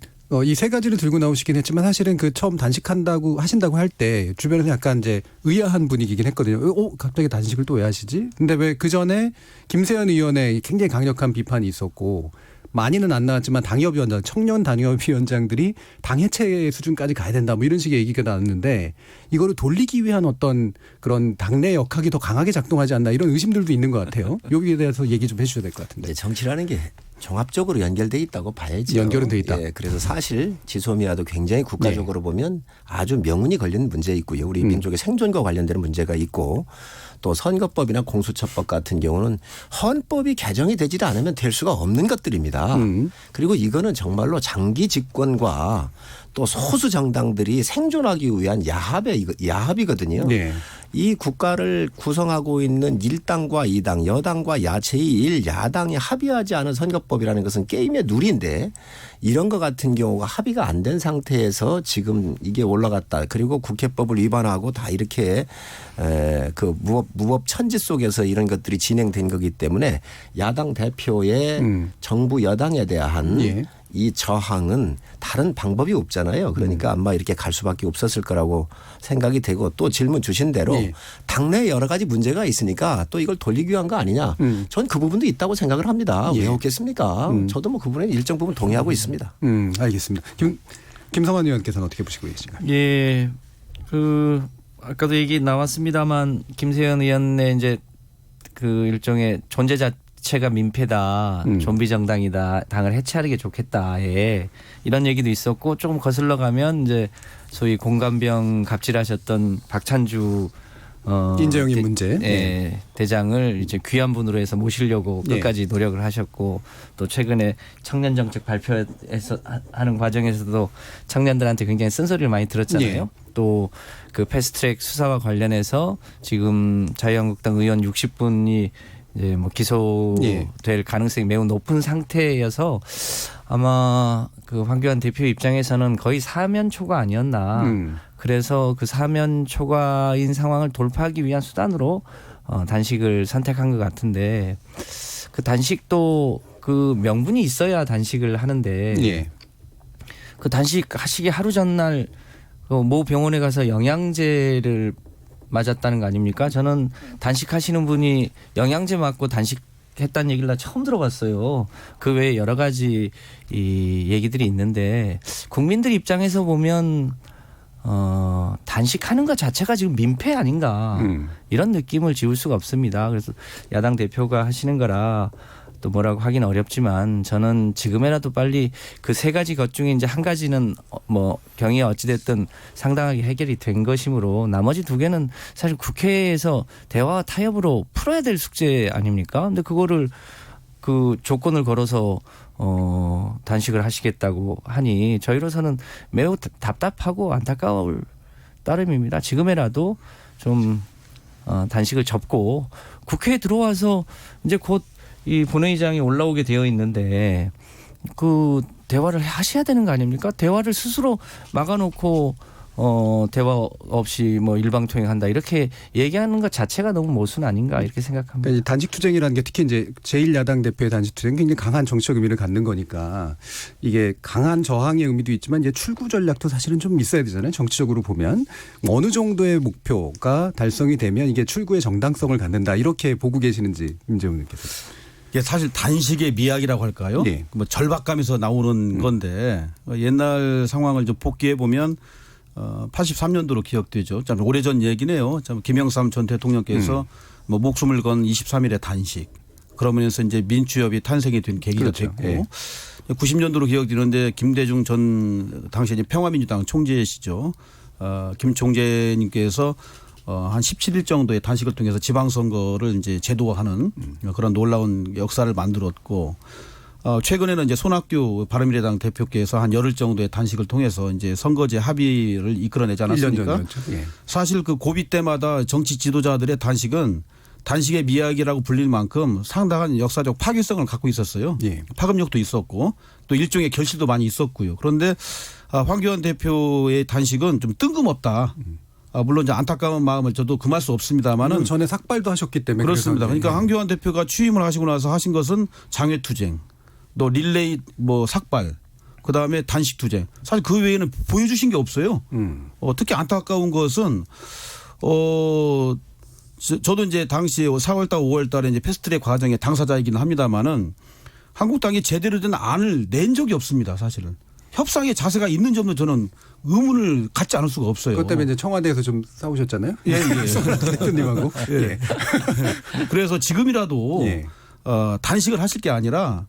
이 세 가지를 들고 나오시긴 했지만 사실은 그 처음 하신다고 할 때 주변에서 약간 이제 의아한 분위기긴 했거든요. 갑자기 단식을 또 왜 하시지? 근데 왜 그 전에 김세현 의원의 굉장히 강력한 비판이 있었고 많이는 안 나왔지만 당협위원장, 청년 당협위원장들이 당 해체 수준까지 가야 된다 뭐 이런 식의 얘기가 나왔는데 이거를 돌리기 위한 어떤 그런 당내 역학이 더 강하게 작동하지 않나 이런 의심들도 있는 것 같아요. 여기에 대해서 얘기 좀 해주셔야 될 것 같은데. 정치라는 게 종합적으로 연결돼 있다고 봐야죠. 연결은 돼 있다. 예, 그래서 사실 지소미아도 굉장히 국가적으로 보면 아주 명운이 걸린 문제 있고요. 우리 민족의 생존과 관련되는 문제가 있고 또 선거법이나 공수처법 같은 경우는 헌법이 개정이 되지 않으면 될 수가 없는 것들입니다. 그리고 이거는 정말로 장기 집권과 또 소수 정당들이 생존하기 위한 야합이거든요. 네. 이 국가를 구성하고 있는 1당과 2당, 여당과 제1 야당이 합의하지 않은 선거법이라는 것은 게임의 룰인데 이런 것 같은 경우가 합의가 안 된 상태에서 지금 이게 올라갔다. 그리고 국회법을 위반하고 다 이렇게 그 무법 천지 속에서 이런 것들이 진행된 거기 때문에 야당 대표의 정부 여당에 대한 예. 이 저항은 다른 방법이 없잖아요. 그러니까 아마 이렇게 갈 수밖에 없었을 거라고 생각이 되고 또 질문 주신 대로 예. 당내에 여러 가지 문제가 있으니까 또 이걸 돌리기 위한 거 아니냐. 전 그 부분도 있다고 생각을 합니다. 예. 왜 없겠습니까? 저도 뭐 그 부분에 일정 부분 동의하고 있습니다. 알겠습니다. 김성환 의원께서는 어떻게 보시고 계신가요? 예. 아까도 얘기 나왔습니다만 김세현 의원의 이제 그 일종의 존재 자체가 민폐다, 좀비 정당이다, 당을 해체하는 게 좋겠다, 이런 얘기도 있었고 조금 거슬러 가면 이제 소위 공감병 갑질하셨던 박찬주 인재영입 문제. 대장을 이제 귀한 분으로 해서 모시려고 끝까지 노력을 하셨고 또 최근에 청년 정책 발표해서 하는 과정에서도 청년들한테 굉장히 쓴소리를 많이 들었잖아요. 또 그 패스트트랙 수사와 관련해서 지금 자유한국당 의원 60분이 이제 뭐 기소될 가능성이 매우 높은 상태여서 아마 그 황교안 대표 입장에서는 거의 사면 초과 아니었나. 그래서 그 사면 초과인 상황을 돌파하기 위한 수단으로 단식을 선택한 것 같은데 그 단식도 그 명분이 있어야 단식을 하는데 그 단식 하시기 하루 전날 모 병원에 가서 영양제를 맞았다는 거 아닙니까? 저는 단식하시는 분이 영양제 맞고 단식했다는 얘기를 나 처음 들어봤어요. 그 외에 여러 가지 이 얘기들이 있는데 국민들 입장에서 보면 단식하는 것 자체가 지금 민폐 아닌가 이런 느낌을 지울 수가 없습니다. 그래서 야당 대표가 하시는 거라 또 뭐라고 하긴 어렵지만 저는 지금이라도 빨리 그 세 가지 것 중에 이제 한 가지는 뭐 경위가 어찌됐든 상당하게 해결이 된 것이므로 나머지 두 개는 사실 국회에서 대화와 타협으로 풀어야 될 숙제 아닙니까? 근데 그거를 그 조건을 걸어서 단식을 하시겠다고 하니 저희로서는 매우 답답하고 안타까울 따름입니다. 지금이라도 좀 단식을 접고 국회에 들어와서 이제 곧 이 본회의장이 올라오게 되어 있는데 그 대화를 하셔야 되는 거 아닙니까? 대화를 스스로 막아놓고 대화 없이 뭐 일방통행한다 이렇게 얘기하는 것 자체가 너무 모순 아닌가 이렇게 생각합니다. 그러니까 이 단식투쟁이라는 게 특히 이제 제1야당 대표의 단식투쟁이 굉장히 강한 정치적 의미를 갖는 거니까 이게 강한 저항의 의미도 있지만 이제 출구 전략도 사실은 좀 있어야 되잖아요. 정치적으로 보면 어느 정도의 목표가 달성이 되면 이게 출구의 정당성을 갖는다 이렇게 보고 계시는지 임재훈 의원께서. 이게 사실 단식의 미학이라고 할까요? 뭐 절박감에서 나오는 건데 옛날 상황을 좀 복귀해 보면 83년도로 기억되죠. 참 오래전 얘기네요. 참 김영삼 전 대통령께서 뭐 목숨을 건 23일의 단식. 그러면서 이제 민주협이 탄생이 된 계기가 됐고 90년도로 기억되는데 김대중 전 당시 이제 평화민주당 총재시죠. 김 총재님께서 한 17일 정도의 단식을 통해서 지방선거를 이제 제도화하는 그런 놀라운 역사를 만들었고 최근에는 이제 손학규 바른미래당 대표께서 한 열흘 정도의 단식을 통해서 이제 선거제 합의를 이끌어내지 않았습니까? 사실 그 고비 때마다 정치 지도자들의 단식은 단식의 미학이라고 불릴 만큼 상당한 역사적 파괴성을 갖고 있었어요. 파급력도 있었고 또 일종의 결실도 많이 있었고요. 그런데 황교안 대표의 단식은 좀 뜬금없다. 물론 이제 안타까운 마음을 저도 금할 수 없습니다만은 전에 삭발도 하셨기 때문에 그렇습니다. 그러니까 황교안 대표가 취임을 하시고 나서 하신 것은 장외투쟁, 또 릴레이 뭐 삭발, 그 다음에 단식투쟁. 사실 그 외에는 보여주신 게 없어요. 특히 안타까운 것은 저도 이제 당시 4월달, 5월달에 이제 패스트트랙 과정의 당사자이기는 합니다만은 한국당이 제대로 된 안을 낸 적이 없습니다. 사실은. 협상의 자세가 있는지 없는지 저는 의문을 갖지 않을 수가 없어요. 그것 때문에 이제 청와대에서 좀 싸우셨잖아요. 대표님하고. 그래서 지금이라도 단식을 하실 게 아니라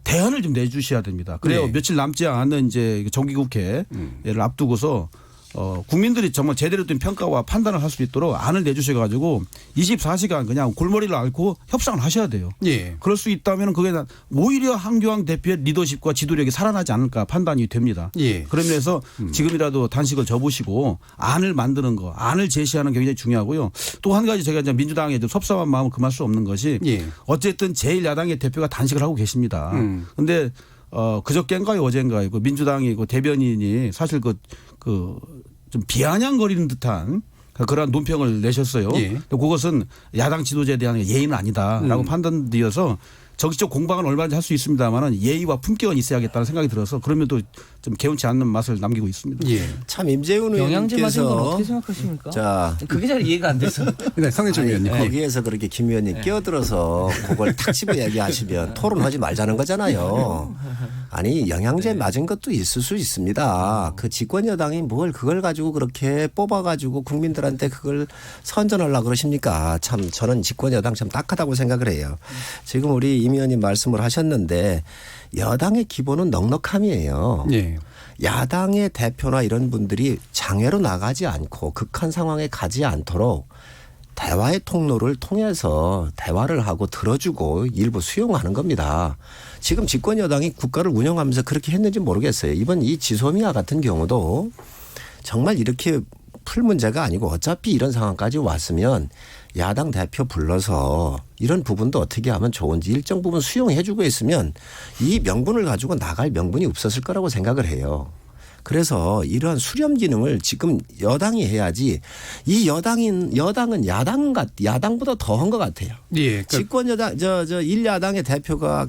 대안을 좀 내주셔야 됩니다. 그래요. 며칠 남지 않은 이제 정기국회를 앞두고서 국민들이 정말 제대로 된 평가와 판단을 할 수 있도록 안을 내주셔가지고 24시간 그냥 골머리를 앓고 협상을 하셔야 돼요. 그럴 수 있다면 그게 오히려 황교안 대표의 리더십과 지도력이 살아나지 않을까 판단이 됩니다. 그런 면에서 지금이라도 단식을 접으시고 안을 만드는 거, 안을 제시하는 게 굉장히 중요하고요. 또 한 가지 제가 이제 민주당에 좀 섭섭한 마음을 금할 수 없는 것이 어쨌든 제1야당의 대표가 단식을 하고 계십니다. 그런데 그저께인가요 어젠가요 그 민주당이 그 대변인이 사실 좀 비아냥거리는 듯한 그러한 논평을 내셨어요. 그것은 야당 지도자에 대한 예의는 아니다라고 판단되어서 정치적 공방은 얼마든지 할 수 있습니다만은 예의와 품격은 있어야겠다는 생각이 들어서 그러면 또 좀 개운치 않는 맛을 남기고 있습니다. 참 임재훈 영양제 맞은 건 의원께서 어떻게 생각하십니까? 자, 그게 잘 이해가 안 돼서. 네, 성해준 의원님. 거기에서 그렇게 김 의원님 끼어들어서 그걸 탁 집어 얘기하시면 토론하지 말자는 거잖아요. 아니 영양제 맞은 것도 있을 수 있습니다. 그 집권 여당이 뭘 그걸 가지고 그렇게 뽑아가지고 국민들한테 그걸 선전하려고 그러십니까? 참 저는 집권 여당 참 딱하다고 생각을 해요. 지금 우리 임 의원님 말씀을 하셨는데 여당의 기본은 넉넉함이에요. 예. 야당의 대표나 이런 분들이 장외로 나가지 않고 극한 상황에 가지 않도록 대화의 통로를 통해서 대화를 하고 들어주고 일부 수용하는 겁니다. 지금 집권 여당이 국가를 운영하면서 그렇게 했는지 모르겠어요. 이번 이 지소미아 같은 경우도 정말 이렇게 풀 문제가 아니고 어차피 이런 상황까지 왔으면 야당 대표 불러서 이런 부분도 어떻게 하면 좋은지 일정 부분 수용해 주고 있으면 이 명분을 가지고 나갈 명분이 없었을 거라고 생각을 해요. 그래서 이러한 수렴 기능을 지금 여당이 해야지 이 여당은 야당보다 더한 것 같아요. 예. 집권 여당 일야당의 대표가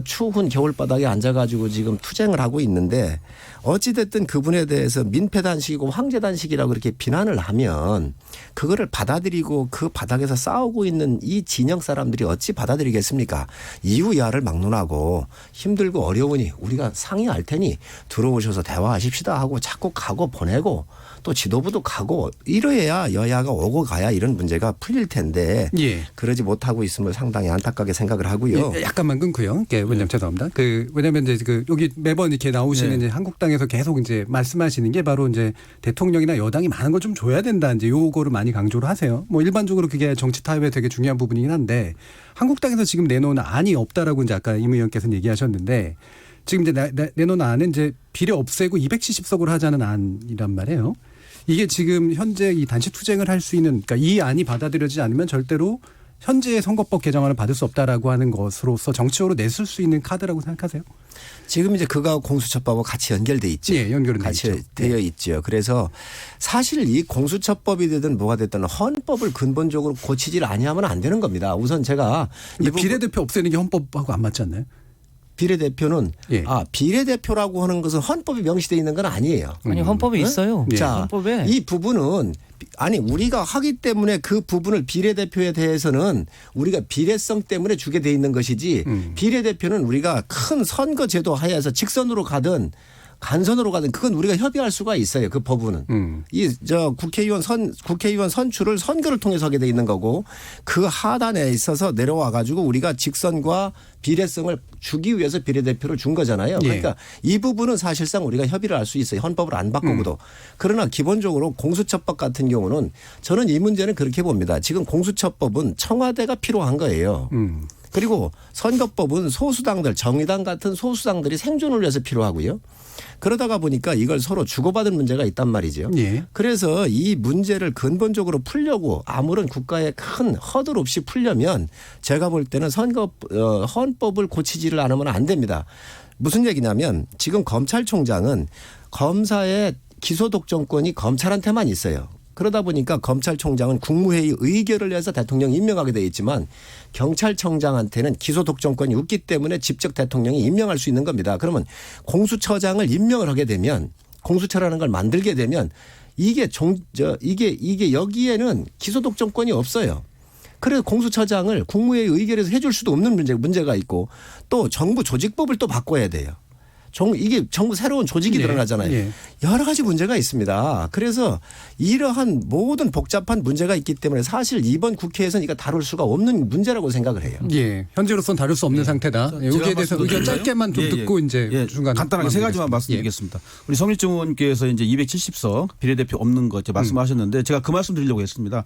추운 겨울바닥에 앉아가지고 지금 투쟁을 하고 있는데 어찌됐든 그분에 대해서 민폐단식이고 황제단식이라고 그렇게 비난을 하면 그거를 받아들이고 그 바닥에서 싸우고 있는 이 진영 사람들이 어찌 받아들이겠습니까? 이유야를 막론하고 힘들고 어려우니 우리가 상의할 테니 들어오셔서 대화하십시다 하고 자꾸 가고 보내고 또 지도부도 가고 이래야 여야가 오고 가야 이런 문제가 풀릴 텐데 예. 그러지 못하고 있음을 상당히 안타깝게 생각을 하고요. 예, 약간만 끊고요. 왜냐면 죄송합니다. 왜냐면 이제 여기 매번 이렇게 나오시는 이제 한국당에서 계속 이제 말씀하시는 게 바로 이제 대통령이나 여당이 많은 걸 좀 줘야 된다. 이제 요거를 많이 강조를 하세요. 뭐 일반적으로 그게 정치 타협에 되게 중요한 부분이긴 한데 한국당에서 지금 내놓은 안이 없다라고 이제 아까 임 의원께서는 얘기하셨는데 지금 이제 내놓은 안은 이제 비례 없애고 270석으로 하자는 안이란 말이에요. 이게 지금 현재 이 단식 투쟁을 할 수 있는 그러니까 이 안이 받아들여지지 않으면 절대로 현재의 선거법 개정안을 받을 수 없다라고 하는 것으로서 정치적으로 내쓸 수 있는 카드라고 생각하세요? 지금 이제 그거하고 공수처법하고 같이 연결돼 있죠. 예, 연결은 같이 되어 있죠. 그래서 사실 이 공수처법이 되든 뭐가 됐든 헌법을 근본적으로 고치질 아니하면 안 되는 겁니다. 우선 제가 비례대표 없애는 게 헌법하고 안 맞지 않나요? 비례대표는 예. 비례대표라고 하는 것은 헌법에 명시되어 있는 건 아니에요. 아니 헌법에 있어요. 자, 헌법에. 이 부분은 우리가 하기 때문에 그 부분을 비례대표에 대해서는 우리가 비례성 때문에 주게 돼 있는 것이지 비례대표는 우리가 큰 선거제도 하에서 직선으로 가든 간선으로 가든 그건 우리가 협의할 수가 있어요. 그 법은. 국회의원 선출을 선거를 통해서 하게 돼 있는 거고 그 하단에 있어서 내려와 가지고 우리가 직선과 비례성을 주기 위해서 비례대표를 준 거잖아요. 그러니까 이 부분은 사실상 우리가 협의를 할 수 있어요. 헌법을 안 바꾸고도. 그러나 기본적으로 공수처법 같은 경우는 저는 이 문제는 그렇게 봅니다. 지금 공수처법은 청와대가 필요한 거예요. 그리고 선거법은 소수당들 정의당 같은 소수당들이 생존을 위해서 필요하고요. 그러다가 보니까 이걸 서로 주고받은 문제가 있단 말이죠. 예. 그래서 이 문제를 근본적으로 풀려고 아무런 국가의 큰 허들 없이 풀려면 제가 볼 때는 헌법을 고치지를 않으면 안 됩니다. 무슨 얘기냐면 지금 검찰총장은 검사의 기소 독점권이 검찰한테만 있어요. 그러다 보니까 검찰총장은 국무회의 의결을 해서 대통령 임명하게 되어 있지만 경찰청장한테는 기소 독점권이 없기 때문에 직접 대통령이 임명할 수 있는 겁니다. 그러면 공수처장을 임명을 하게 되면 공수처라는 걸 만들게 되면 이게 여기에는 기소 독점권이 없어요. 그래서 공수처장을 국무회의 의결에서 해줄 수도 없는 문제가 있고 또 정부 조직법을 또 바꿔야 돼요. 이게 정부 새로운 조직이 드러나잖아요. 여러 가지 문제가 있습니다. 그래서 이러한 모든 복잡한 문제가 있기 때문에 사실 이번 국회에서는 이거 다룰 수가 없는 문제라고 생각을 해요. 예, 현재로서는 다룰 수 없는 상태다. 여기에 대해서 의견 짧게만 좀 듣고 이제 중간 간단하게 세 가지만 말씀드리겠습니다. 우리 성일정 의원께서 이제 270석 비례대표 없는 거 말씀하셨는데 제가 그 말씀 드리려고 했습니다.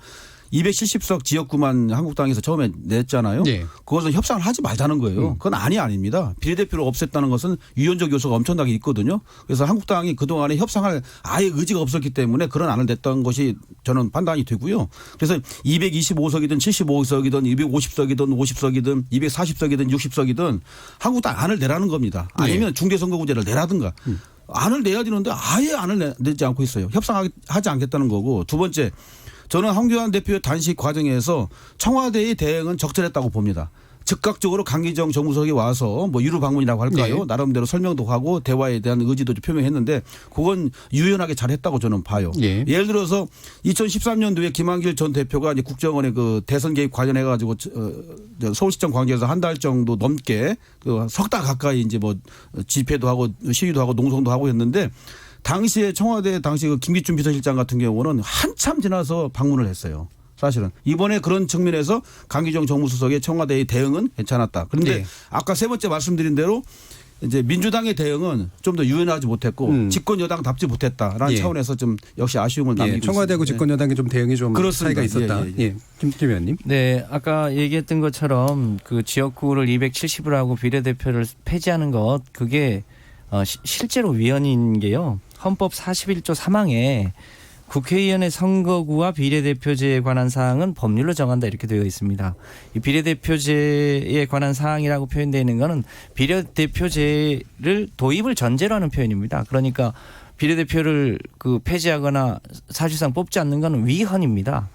270석 지역구만 한국당에서 처음에 냈잖아요. 그것은 협상을 하지 말자는 거예요. 그건 아닙니다. 비례대표를 없앴다는 것은 유연적 요소가 엄청나게 있거든요. 그래서 한국당이 그동안에 협상할 아예 의지가 없었기 때문에 그런 안을 냈던 것이 저는 판단이 되고요. 그래서 225석이든 75석이든 250석이든 50석이든 240석이든 60석이든 한국당 안을 내라는 겁니다. 아니면 중대선거구제를 내라든가. 안을 내야 되는데 아예 안을 내지 않고 있어요. 협상하지 않겠다는 거고. 두 번째. 저는 황교안 대표의 단식 과정에서 청와대의 대응은 적절했다고 봅니다. 즉각적으로 강기정 정무석이 와서 뭐 유루 방문이라고 할까요? 나름대로 설명도 하고 대화에 대한 의지도 표명했는데 그건 유연하게 잘했다고 저는 봐요. 예를 들어서 2013년도에 김한길 전 대표가 이제 국정원의 그 대선 개입 관련해 가지고 서울시청 광장에서 한 달 정도 넘게 석 달 가까이 이제 뭐 집회도 하고 시위도 하고 농성도 하고 했는데 당시에 청와대 당시 그 김기춘 비서실장 같은 경우는 한참 지나서 방문을 했어요. 사실은 이번에 그런 측면에서 강기정 정무수석의 청와대의 대응은 괜찮았다. 그런데 예. 아까 세 번째 말씀드린 대로 이제 민주당의 대응은 좀 더 유연하지 못했고 집권 여당답지 못했다라는 예. 차원에서 좀 역시 아쉬움을 남기고 있습니다. 청와대하고 집권 여당의 좀 대응이 좀 그렇습니다. 차이가 있었다. 예. 김 의원님. 네, 아까 얘기했던 것처럼 그 지역구를 270으로 하고 비례대표를 폐지하는 것 그게 실제로 위헌인 게요. 헌법 41조 3항에 국회의원의 선거구와 비례대표제에 관한 사항은 법률로 정한다 이렇게 되어 있습니다. 이 비례대표제에 관한 사항이라고 표현되어 있는 것은 비례대표제를 도입을 전제로 하는 표현입니다. 그러니까 비례대표를 그 폐지하거나 사실상 뽑지 않는 것은 위헌입니다.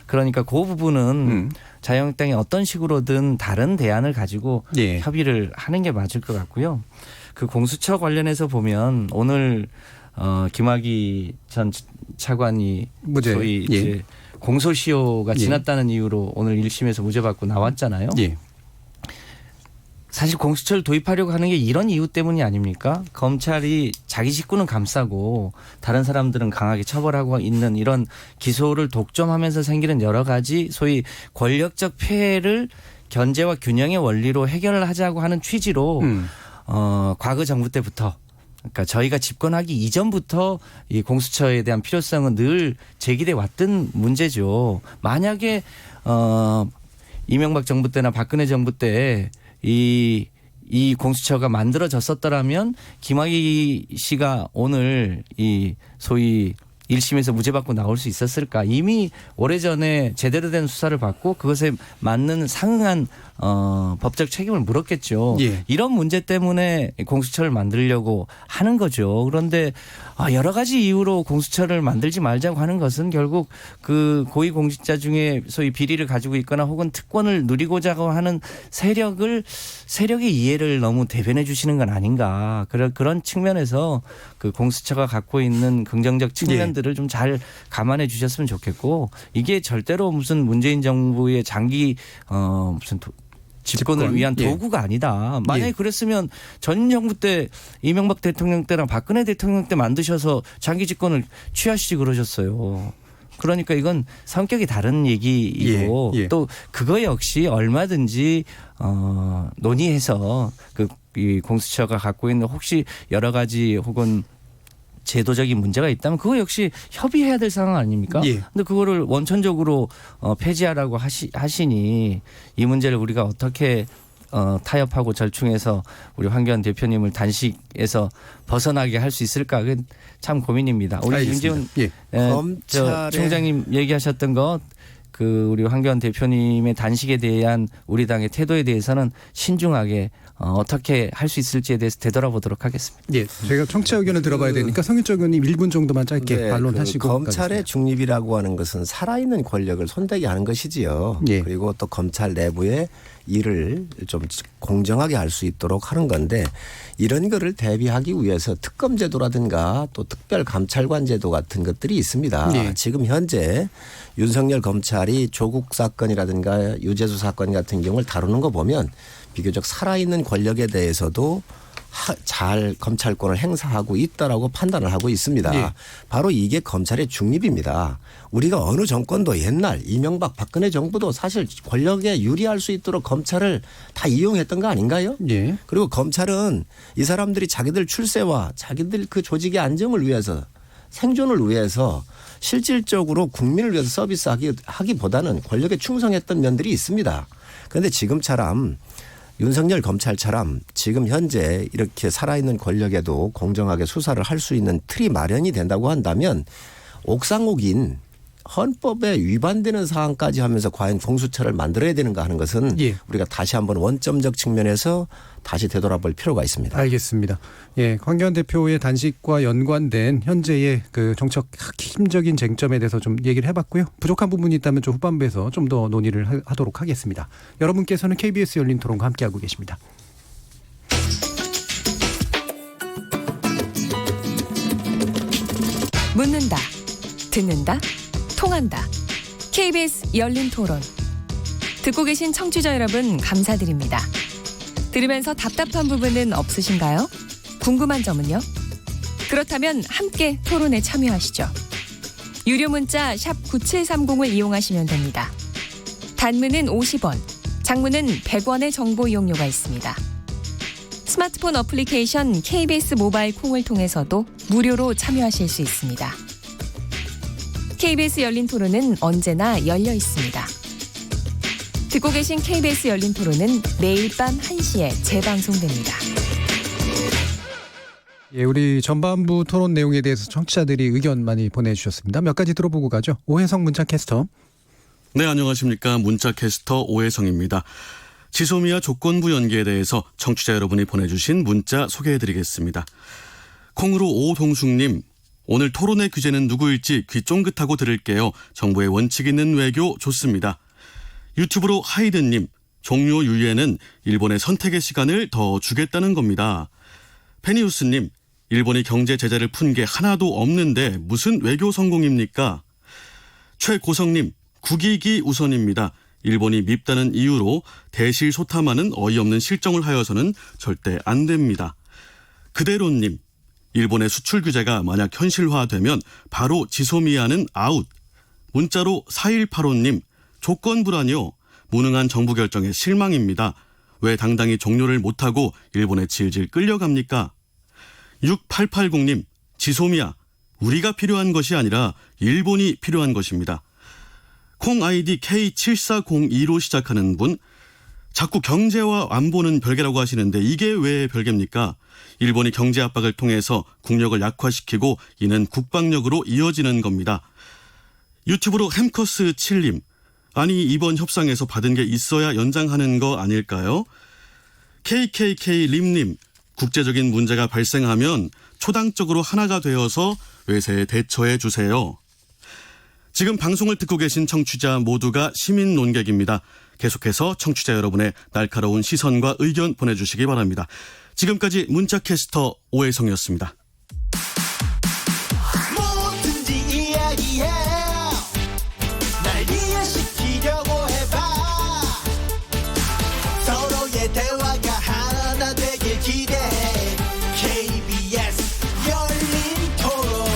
그러니까 그 부분은 자유한국당이 어떤 식으로든 다른 대안을 가지고 예. 협의를 하는 게 맞을 것 같고요. 그 공수처 관련해서 보면 오늘 김학의 전 차관이 무죄. 소위 예. 이제 공소시효가 예. 지났다는 이유로 오늘 1심에서 무죄 받고 나왔잖아요. 예. 사실 공수처를 도입하려고 하는 게 이런 이유 때문이 아닙니까? 검찰이 자기 직구는 감싸고 다른 사람들은 강하게 처벌하고 있는 이런 기소를 독점하면서 생기는 여러 가지 소위 권력적 폐해를 견제와 균형의 원리로 해결을 하자고 하는 취지로 과거 정부 때부터 그러니까 저희가 집권하기 이전부터 이 공수처에 대한 필요성은 늘 제기돼 왔던 문제죠. 만약에 이명박 정부 때나 박근혜 정부 때 이 공수처가 만들어졌었더라면 김학의 씨가 오늘 이 소위 1심에서 무죄 받고 나올 수 있었을까? 이미 오래전에 제대로 된 수사를 받고 그것에 맞는 상응한 법적 책임을 물었겠죠. 예. 이런 문제 때문에 공수처를 만들려고 하는 거죠. 그런데 여러 가지 이유로 공수처를 만들지 말자고 하는 것은 결국 그 고위공직자 중에 소위 비리를 가지고 있거나 혹은 특권을 누리고자 하는 세력의 이해를 너무 대변해 주시는 건 아닌가. 그런 측면에서 그 공수처가 갖고 있는 긍정적 측면들을 좀 잘 감안해 주셨으면 좋겠고 이게 절대로 무슨 문재인 정부의 장기 무슨 집권을 집권. 위한 예. 도구가 아니다. 만약에 예. 그랬으면 전 정부 때 이명박 대통령 때랑 박근혜 대통령 때 만드셔서 장기 집권을 취하시지 그러셨어요. 그러니까 이건 성격이 다른 얘기이고 예. 예. 또 그거 역시 얼마든지 논의해서 이 공수처가 갖고 있는 혹시 여러 가지 혹은 제도적인 문제가 있다면 그거 역시 협의해야 될 상황 아닙니까? 예. 근데 그거를 원천적으로 폐지하라고 하시니 이 문제를 우리가 어떻게 타협하고 절충해서 우리 황교안 대표님을 단식에서 벗어나게 할 수 있을까? 그건 참 고민입니다. 우리 알겠습니다. 윤재훈 예. 저 총장님 얘기하셨던 것 그 우리 황교안 대표님의 단식에 대한 우리 당의 태도에 대해서는 신중하게 어떻게 할 수 있을지에 대해서 되돌아보도록 하겠습니다. 예. 저희가 청취자 의견을 들어봐야 되니까 성일정 의원님 1분 정도만 짧게 네, 반론하시고 검찰의 가겠습니다. 중립이라고 하는 것은 살아있는 권력을 손대게 하는 것이지요. 예. 그리고 또 검찰 내부의 일을 좀 공정하게 할 수 있도록 하는 건데 이런 거를 대비하기 위해서 특검 제도라든가 또 특별 감찰관 제도 같은 것들이 있습니다. 예. 지금 현재 윤석열 검찰이 조국 사건이라든가 유재수 사건 같은 경우를 다루는 거 보면 비교적 살아있는 권력에 대해서도 잘 검찰권을 행사하고 있다라고 판단을 하고 있습니다. 예. 바로 이게 검찰의 중립입니다. 우리가 어느 정권도 옛날 이명박 박근혜 정부도 사실 권력에 유리할 수 있도록 검찰을 다 이용했던 거 아닌가요? 예. 그리고 검찰은 이 사람들이 자기들 출세와 자기들 그 조직의 안정을 위해서 생존을 위해서 실질적으로 국민을 위해서 서비스하기보다는 권력에 충성했던 면들이 있습니다. 그런데 지금처럼 윤석열 검찰처럼 지금 현재 이렇게 살아있는 권력에도 공정하게 수사를 할 수 있는 틀이 마련이 된다고 한다면 옥상옥인 헌법에 위반되는 사항까지 하면서 과연 공수처를 만들어야 되는가 하는 것은 예. 우리가 다시 한번 원점적 측면에서 다시 되돌아볼 필요가 있습니다. 알겠습니다. 예, 황교안 대표의 단식과 연관된 현재의 그 정책 핵심적인 쟁점에 대해서 좀 얘기를 해봤고요. 부족한 부분이 있다면 좀 후반부에서 좀 더 논의를 하도록 하겠습니다. 여러분께서는 KBS 열린 토론과 함께하고 계십니다. 묻는다, 듣는다, 통한다. KBS 열린 토론. 듣고 계신 청취자 여러분 감사드립니다. 들으면서 답답한 부분은 없으신가요? 궁금한 점은요? 그렇다면 함께 토론에 참여하시죠. 유료 문자 샵 9730을 이용하시면 됩니다. 단문은 50원, 장문은 100원의 정보 이용료가 있습니다. 스마트폰 어플리케이션 KBS 모바일 콩을 통해서도 무료로 참여하실 수 있습니다. KBS 열린 토론은 언제나 열려 있습니다. 듣고 계신 KBS 열린 토론은 매일 밤 1시에 재방송됩니다. 예, 우리 전반부 토론 내용에 대해서 청취자들이 의견 많이 보내주셨습니다. 몇 가지 들어보고 가죠. 오혜성 문자캐스터. 네, 안녕하십니까. 문자캐스터 오혜성입니다. 지소미아 조건부 연기에 대해서 청취자 여러분이 보내주신 문자 소개해드리겠습니다. 콩으로 오동숙님, 오늘 토론의 규제는 누구일지 귀 쫑긋하고 들을게요. 정부의 원칙 있는 외교 좋습니다. 유튜브로 하이든님, 종료 유예는 일본의 선택의 시간을 더 주겠다는 겁니다. 페니우스님, 일본이 경제 제재를 푼 게 하나도 없는데 무슨 외교 성공입니까? 최고성님, 국익이 우선입니다. 일본이 밉다는 이유로 대실소탐하는 어이없는 실정을 하여서는 절대 안 됩니다. 그대로님, 일본의 수출 규제가 만약 현실화되면 바로 지소미아는 아웃. 문자로 4185님, 조건부라뇨. 무능한 정부 결정에 실망입니다. 왜 당당히 종료를 못하고 일본에 질질 끌려갑니까? 6880님, 지소미아, 우리가 필요한 것이 아니라 일본이 필요한 것입니다. 콩 아이디 K7402로 시작하는 분, 자꾸 경제와 안보는 별개라고 하시는데 이게 왜 별개입니까? 일본이 경제 압박을 통해서 국력을 약화시키고 이는 국방력으로 이어지는 겁니다. 유튜브로 햄커스 7님, 아니 이번 협상에서 받은 게 있어야 연장하는 거 아닐까요? KKK림님, 국제적인 문제가 발생하면 초당적으로 하나가 되어서 외세에 대처해 주세요. 지금 방송을 듣고 계신 청취자 모두가 시민 논객입니다. 계속해서 청취자 여러분의 날카로운 시선과 의견 보내주시기 바랍니다. 지금까지 문자캐스터 오혜성이었습니다. 뭐든지 이야기해 날 이해시키려고 해봐 서로의 대화가 하나 되길 기대해 KBS 열린 토론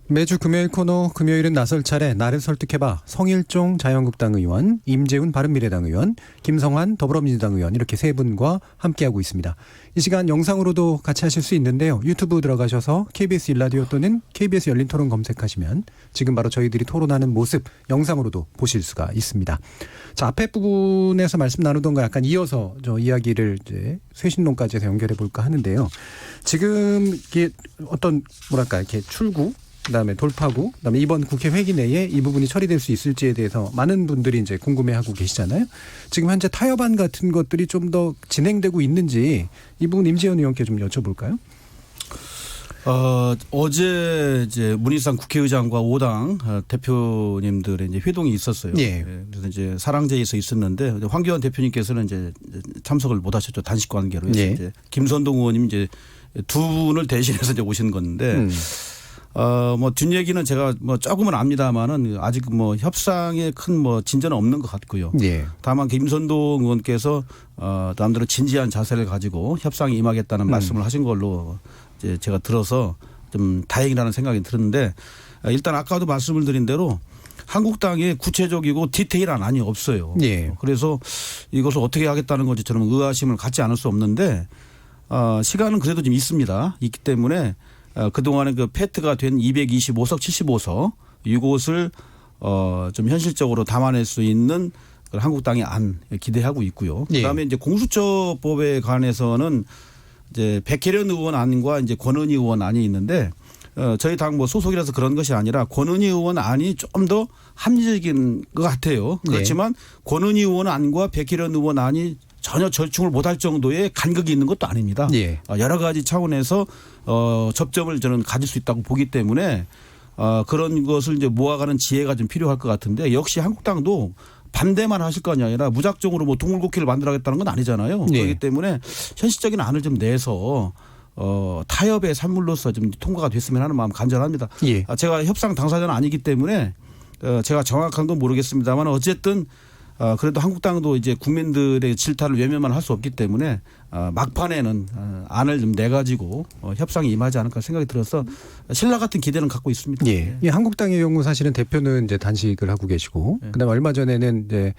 매주 금요일 코너 금요일은 나설 차례 나를 설득해봐. 성일종 자유한국당 의원, 임재훈 바른미래당 의원, 김성환 더불어민주당 의원 이렇게 세 분과 함께하고 있습니다. 이 시간 영상으로도 같이 하실 수 있는데요. 유튜브 들어가셔서 KBS 1라디오 또는 KBS 열린 토론 검색하시면 지금 바로 저희들이 토론하는 모습 영상으로도 보실 수가 있습니다. 자, 앞에 부분에서 말씀 나누던 거 약간 이어서 저 이야기를 이제 쇄신론까지 해서 연결해 볼까 하는데요. 지금 이게 어떤 뭐랄까 이렇게 출구 그다음에 돌파구, 그다음에 이번 국회 회기 내에 이 부분이 처리될 수 있을지에 대해서 많은 분들이 이제 궁금해하고 계시잖아요. 지금 현재 타협안 같은 것들이 좀 더 진행되고 있는지 이 부분 임재현 의원께 좀 여쭤볼까요? 어제 이제 문희상 국회의장과 5당 대표님들의 이제 회동이 있었어요. 예. 그래서 이제 사랑제에서 있었는데 황교안 대표님께서는 이제 참석을 못 하셨죠. 단식 관계로 해서 예. 이제 김선동 의원님 이제 두 분을 대신해서 이제 오신 건데. 뭐 뒷얘기는 제가 뭐 조금은 압니다만은 아직 뭐 협상에 큰 뭐 진전은 없는 것 같고요. 예. 다만 김선동 의원께서 남대로 진지한 자세를 가지고 협상에 임하겠다는 말씀을 하신 걸로 이제 제가 들어서 좀 다행이라는 생각이 드는데 일단 아까도 말씀을 드린 대로 한국당에 구체적이고 디테일한 안이 없어요. 예. 그래서 이것을 어떻게 하겠다는 건지 저는 의아심을 갖지 않을 수 없는데 시간은 그래도 좀 있습니다. 있기 때문에 그동안에 그 패트가 된 225석 75석 이곳을 좀 현실적으로 담아낼 수 있는 한국당의 안 기대하고 있고요. 예. 그다음에 이제 공수처법에 관해서는 이제 백혜련 의원 안과 이제 권은희 의원 안이 있는데 저희 당 뭐 소속이라서 그런 것이 아니라 권은희 의원 안이 좀 더 합리적인 것 같아요. 그렇지만 권은희 의원 안과 백혜련 의원 안이 전혀 절충을 못할 정도의 간극이 있는 것도 아닙니다. 예. 여러 가지 차원에서 접점을 저는 가질 수 있다고 보기 때문에 그런 것을 이제 모아가는 지혜가 좀 필요할 것 같은데 역시 한국당도 반대만 하실 거 아니라 무작정으로 뭐 동물국회를 만들어야겠다는 건 아니잖아요. 예. 그렇기 때문에 현실적인 안을 좀 내서 타협의 산물로서 좀 통과가 됐으면 하는 마음 간절합니다. 예. 제가 협상 당사자는 아니기 때문에 제가 정확한 건 모르겠습니다만 어쨌든 그래도 한국당도 이제 국민들의 질타를 외면만 할 수 없기 때문에 막판에는 안을 좀 내가지고 협상에 임하지 않을까 생각이 들어서 신라 같은 기대는 갖고 있습니다. 예. 이 한국당의 경우 사실은 대표는 이제 단식을 하고 계시고 그다음에 얼마 전에는 이제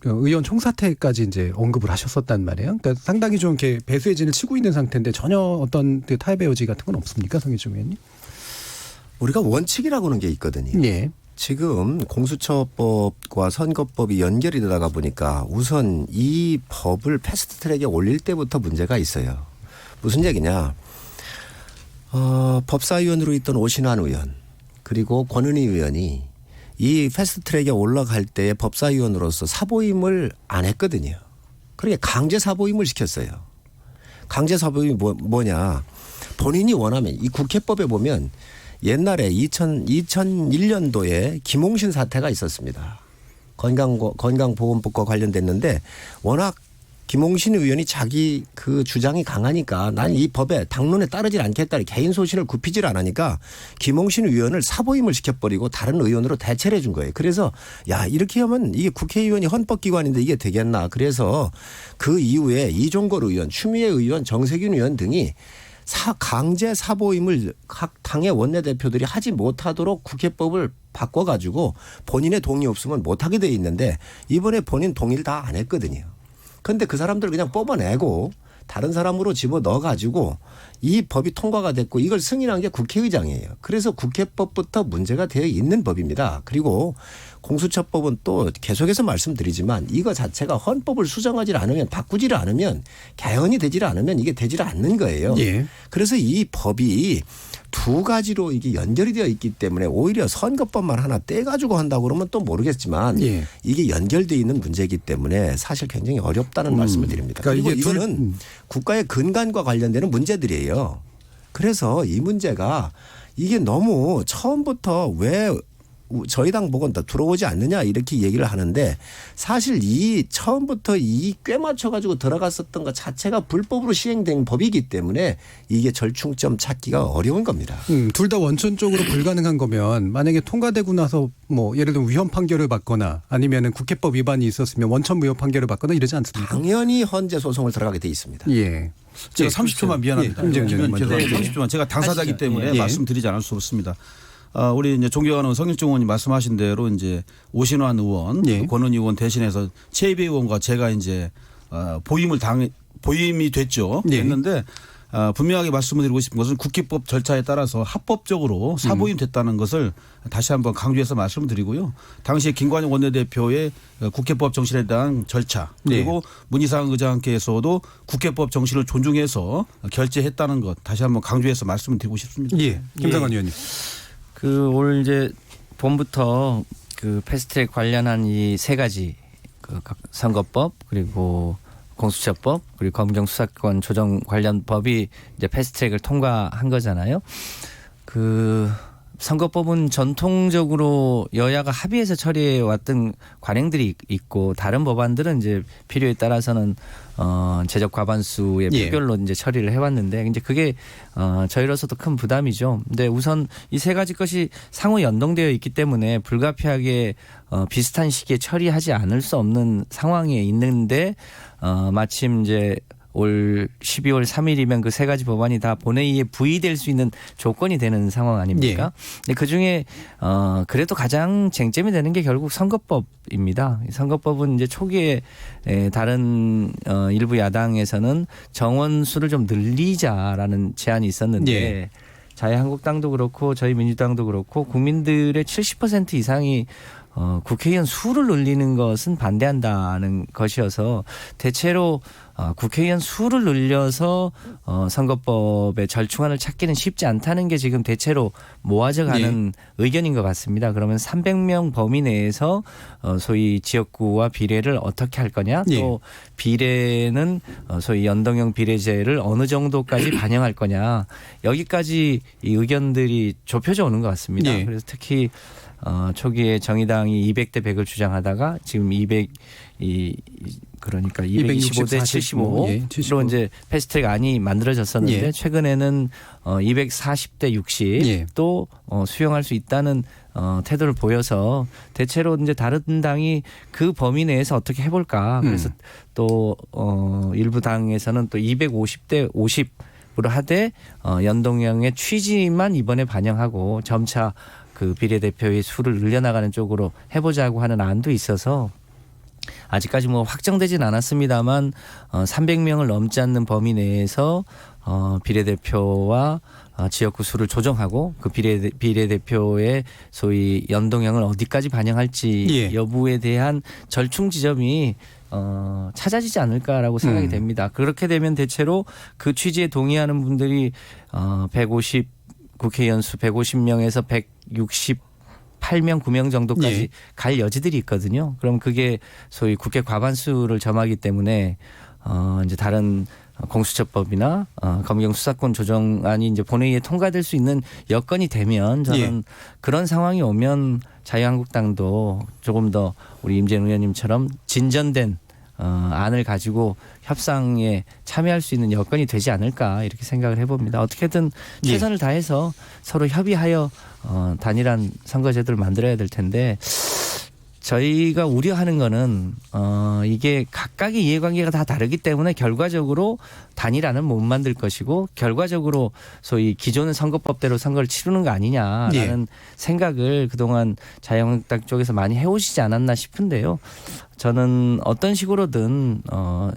의원 총사퇴까지 이제 언급을 하셨었단 말이에요. 그러니까 상당히 좀 이렇게 배수의 진을 치고 있는 상태인데 전혀 어떤 그 타협의 여지 같은 건 없습니까, 성일종 의원님? 우리가 원칙이라고 하는 게 있거든요. 예. 지금 공수처법과 선거법이 연결이 되다가 보니까 우선 이 법을 패스트트랙에 올릴 때부터 문제가 있어요. 무슨 얘기냐. 법사위원으로 있던 오신환 의원 그리고 권은희 의원이 이 패스트트랙에 올라갈 때 법사위원으로서 사보임을 안 했거든요. 그러니까 강제 사보임을 시켰어요. 강제 사보임이 뭐냐. 본인이 원하면 이 국회법에 보면 옛날에 2001년도에 김홍신 사태가 있었습니다. 건강보건법과 관련됐는데 워낙 김홍신 의원이 자기 그 주장이 강하니까 난 이 법에 당론에 따르질 않겠다. 개인 소신을 굽히질 않으니까 김홍신 의원을 사보임을 시켜버리고 다른 의원으로 대체를 해준 거예요. 그래서 야 이렇게 하면 이게 국회의원이 헌법기관인데 이게 되겠나. 그래서 그 이후에 이종걸 의원, 추미애 의원, 정세균 의원 등이 강제 사보임을 각 당의 원내대표들이 하지 못하도록 국회법을 바꿔가지고 본인의 동의 없으면 못하게 돼 있는데 이번에 본인 동의를 다 안 했거든요. 그런데 그 사람들 그냥 뽑아내고 다른 사람으로 집어넣어가지고 이 법이 통과가 됐고 이걸 승인한 게 국회의장이에요. 그래서 국회법부터 문제가 되어 있는 법입니다. 그리고 공수처법은 또 계속해서 말씀드리지만 이거 자체가 헌법을 수정하지 않으면 바꾸지를 않으면 개헌이 되지를 않으면 이게 되지를 않는 거예요. 예. 그래서 이 법이 두 가지로 이게 연결이 되어 있기 때문에 오히려 선거법만 하나 떼가지고 한다고 그러면 또 모르겠지만 예. 이게 연결되어 있는 문제이기 때문에 사실 굉장히 어렵다는 말씀을 드립니다. 그러니까 그리고 이거는 국가의 근간과 관련되는 문제들이에요. 그래서 이 문제가 이게 너무 처음부터 왜 저희 당 보건 더 들어오지 않느냐 이렇게 얘기를 하는데 사실 이 처음부터 이 꽤 맞춰가지고 들어갔었던 것 자체가 불법으로 시행된 법이기 때문에 이게 절충점 찾기가 어려운 겁니다. 둘 다 원천적으로 불가능한 거면 만약에 통과되고 나서 뭐 예를 들면 위헌 판결을 받거나 아니면은 국회법 위반이 있었으면 원천 무효 판결을 받거나 이러지 않습니까? 당연히 헌재 소송을 들어가게 돼 있습니다. 예. 제가 30초만 미안합니다. 예, 김 의원님 30초만 제가 당사자이기 때문에 예. 말씀드리지 않을 수 없습니다. 우리 이제 존경하는 성일종 의원님 말씀하신 대로 이제 오신환 의원, 예. 권은희 의원 대신해서 최이배 의원과 제가 이제 보임이 됐죠. 예. 됐는데 분명하게 말씀을 드리고 싶은 것은 국회법 절차에 따라서 합법적으로 사보임 됐다는 것을 다시 한번 강조해서 말씀을 드리고요. 당시에 김관영 원내대표의 국회법 정신에 대한 절차 그리고 문희상 의장께서도 국회법 정신을 존중해서 결재했다는 것 다시 한번 강조해서 말씀을 드리고 싶습니다. 예. 김상관 의원님. 올 이제 봄부터 그 패스트트랙 관련한 이 세 가지 그 선거법 그리고 공수처법 그리고 검경 수사권 조정 관련 법이 이제 패스트트랙을 통과한 거잖아요. 그 선거법은 전통적으로 여야가 합의해서 처리해 왔던 관행들이 있고 다른 법안들은 이제 필요에 따라서는 제적 과반수의 표결로 이제 처리를 해왔는데 이제 그게 저희로서도 큰 부담이죠. 근데 우선 이 세 가지 것이 상호 연동되어 있기 때문에 불가피하게 비슷한 시기에 처리하지 않을 수 없는 상황에 있는데 마침 이제 올 12월 3일이면 그 세 가지 법안이 다 본회의에 부의될 수 있는 조건이 되는 상황 아닙니까? 근데 그중에 그래도 가장 쟁점이 되는 게 결국 선거법입니다. 선거법은 이제 초기에 다른 일부 야당에서는 정원수를 좀 늘리자라는 제안이 있었는데 자유한국당도 그렇고 저희 민주당도 그렇고 국민들의 70% 이상이 국회의원 수를 늘리는 것은 반대한다는 것이어서 대체로 국회의원 수를 늘려서 선거법의 절충안을 찾기는 쉽지 않다는 게 지금 대체로 모아져 가는 의견인 것 같습니다. 그러면 300명 범위 내에서 소위 지역구와 비례를 어떻게 할 거냐 또 비례는 소위 연동형 비례제를 어느 정도까지 반영할 거냐 여기까지 이 의견들이 좁혀져 오는 것 같습니다. 그래서 특히 초기에 정의당이 200대 100을 주장하다가 지금 그러니까 225대 75로 이제 패스트트랙 안이 만들어졌었는데 예. 최근에는 240대 60 예. 또 수용할 수 있다는 태도를 보여서 대체로 이제 다른 당이 그 범위 내에서 어떻게 해볼까. 그래서 또 일부 당에서는 또 250대 50으로 하되 연동형의 취지만 이번에 반영하고 점차 그 비례대표의 수를 늘려나가는 쪽으로 해보자고 하는 안도 있어서 아직까지 뭐 확정되진 않았습니다만 300명을 넘지 않는 범위 내에서 비례대표와 지역구 수를 조정하고 그 비례대표의 소위 연동형을 어디까지 반영할지 예. 여부에 대한 절충 지점이 찾아지지 않을까라고 생각이 됩니다. 그렇게 되면 대체로 그 취지에 동의하는 분들이 150 국회의원 수 150명에서 168명, 9명 정도까지 예. 갈 여지들이 있거든요. 그럼 그게 소위 국회 과반수를 점하기 때문에 이제 다른 공수처법이나 검경 수사권 조정안이 이제 본회의에 통과될 수 있는 여건이 되면 저는 예. 그런 상황이 오면 자유한국당도 조금 더 우리 임재현 의원님처럼 진전된 안을 가지고 협상에 참여할 수 있는 여건이 되지 않을까 이렇게 생각을 해봅니다. 어떻게든 최선을 다해서 서로 협의하여 단일한 선거제도를 만들어야 될 텐데 저희가 우려하는 거는 이게 각각의 이해관계가 다 다르기 때문에 결과적으로 단일화는 못 만들 것이고 결과적으로 소위 기존의 선거법대로 선거를 치르는 거 아니냐라는 생각을 그동안 자유한국당 쪽에서 많이 해오시지 않았나 싶은데요. 저는 어떤 식으로든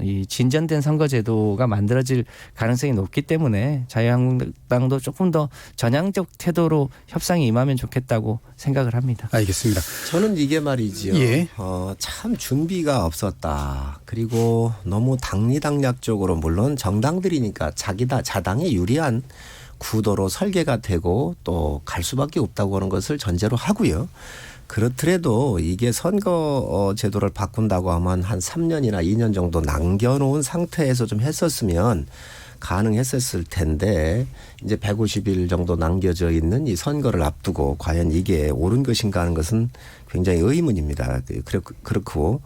이 진전된 선거제도가 만들어질 가능성이 높기 때문에 자유한국당도 조금 더 전향적 태도로 협상에 임하면 좋겠다고 생각을 합니다. 알겠습니다. 저는 이게 말이지요. 예. 참 준비가 없었다. 그리고 너무 당리당략적으로 물론 정당들이니까 자당에 유리한 구도로 설계가 되고 또 갈 수밖에 없다고 하는 것을 전제로 하고요. 그렇더라도 이게 선거 제도를 바꾼다고 하면 한 3년이나 2년 정도 남겨놓은 상태에서 좀 했었으면 가능했었을 텐데 이제 150일 정도 남겨져 있는 이 선거를 앞두고 과연 이게 옳은 것인가 하는 것은 굉장히 의문입니다. 그렇고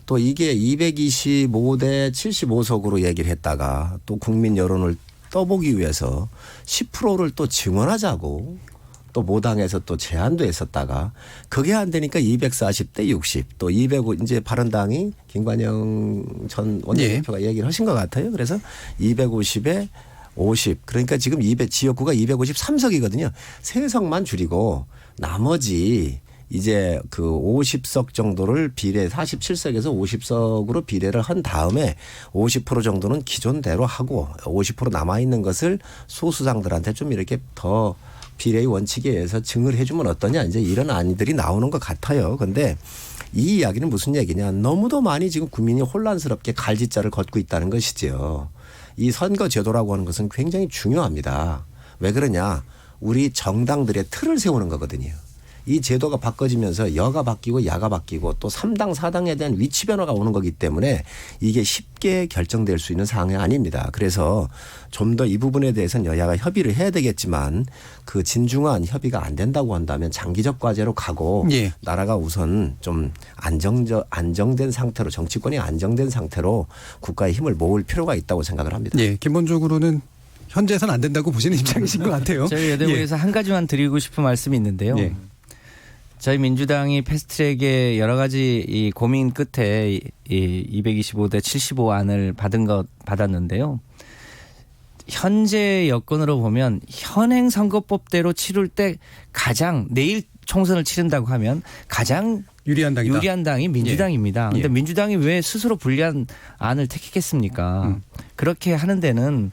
또 이게 225대 75석으로 얘기를 했다가 또 국민 여론을 떠보기 위해서 10%를 또 증원하자고 또 모당에서 또 제안도 했었다가 그게 안 되니까 240대 60 또 205 이제 바른당이 김관영 전 원내대표가 얘기를 하신 것 같아요. 그래서 250에 50 그러니까 지금 지역구가 253석이거든요. 3석만 줄이고 나머지 이제 그 50석 정도를 47석에서 50석으로 비례를 한 다음에 50% 정도는 기존대로 하고 50% 남아있는 것을 소수당들한테 좀 이렇게 더 비례의 원칙에 의해서 증을 해주면 어떠냐 이제 이런 안들이 나오는 것 같아요. 그런데 이 이야기는 무슨 얘기냐. 너무도 많이 지금 국민이 혼란스럽게 갈짓자를 걷고 있다는 것이죠. 이 선거제도라고 하는 것은 굉장히 중요합니다. 왜 그러냐. 우리 정당들의 틀을 세우는 거거든요. 이 제도가 바꿔지면서 여가 바뀌고 야가 바뀌고 또 3당 4당에 대한 위치 변화가 오는 거기 때문에 이게 쉽게 결정될 수 있는 상황이 아닙니다. 그래서 좀 더 이 부분에 대해서는 여야가 협의를 해야 되겠지만 그 진중한 협의가 안 된다고 한다면 장기적 과제로 가고 예. 나라가 우선 좀 안정된 상태로 정치권이 안정된 상태로 국가의 힘을 모을 필요가 있다고 생각을 합니다. 예, 기본적으로는 현재선 안 된다고 보시는 입장이신 것 같아요. 저희 여대부에서 한 가지만 드리고 싶은 말씀이 있는데요. 예. 저희 민주당이 패스트트랙의 여러 가지 이 고민 끝에 이 225대 75 안을 받았는데요. 현재 여건으로 보면 현행 선거법대로 치를 때 가장 내일 총선을 치른다고 하면 가장 유리한 당이 민주당입니다. 그런데 예. 민주당이 왜 스스로 불리한 안을 택했겠습니까? 그렇게 하는 데는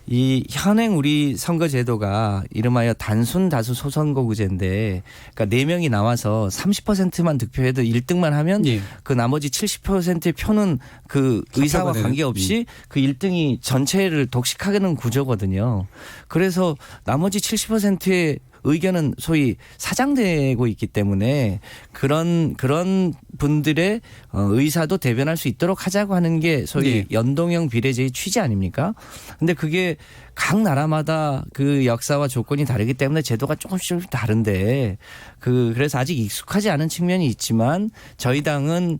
이 현행 우리 선거제도가 이름하여 단순 다수 소선거구제인데 그러니까 4명이 나와서 30%만 득표해도 1등만 하면 예. 그 나머지 70%의 표는 그 의사와 관계없이 그 1등이 전체를 독식하는 구조거든요. 그래서 나머지 70%의 의견은 소위 사장되고 있기 때문에 그런 분들의 의사도 대변할 수 있도록 하자고 하는 게 소위 예. 연동형 비례제의 취지 아닙니까? 근데 그게 각 나라마다 그 역사와 조건이 다르기 때문에 제도가 조금씩 다른데 그래서 아직 익숙하지 않은 측면이 있지만 저희 당은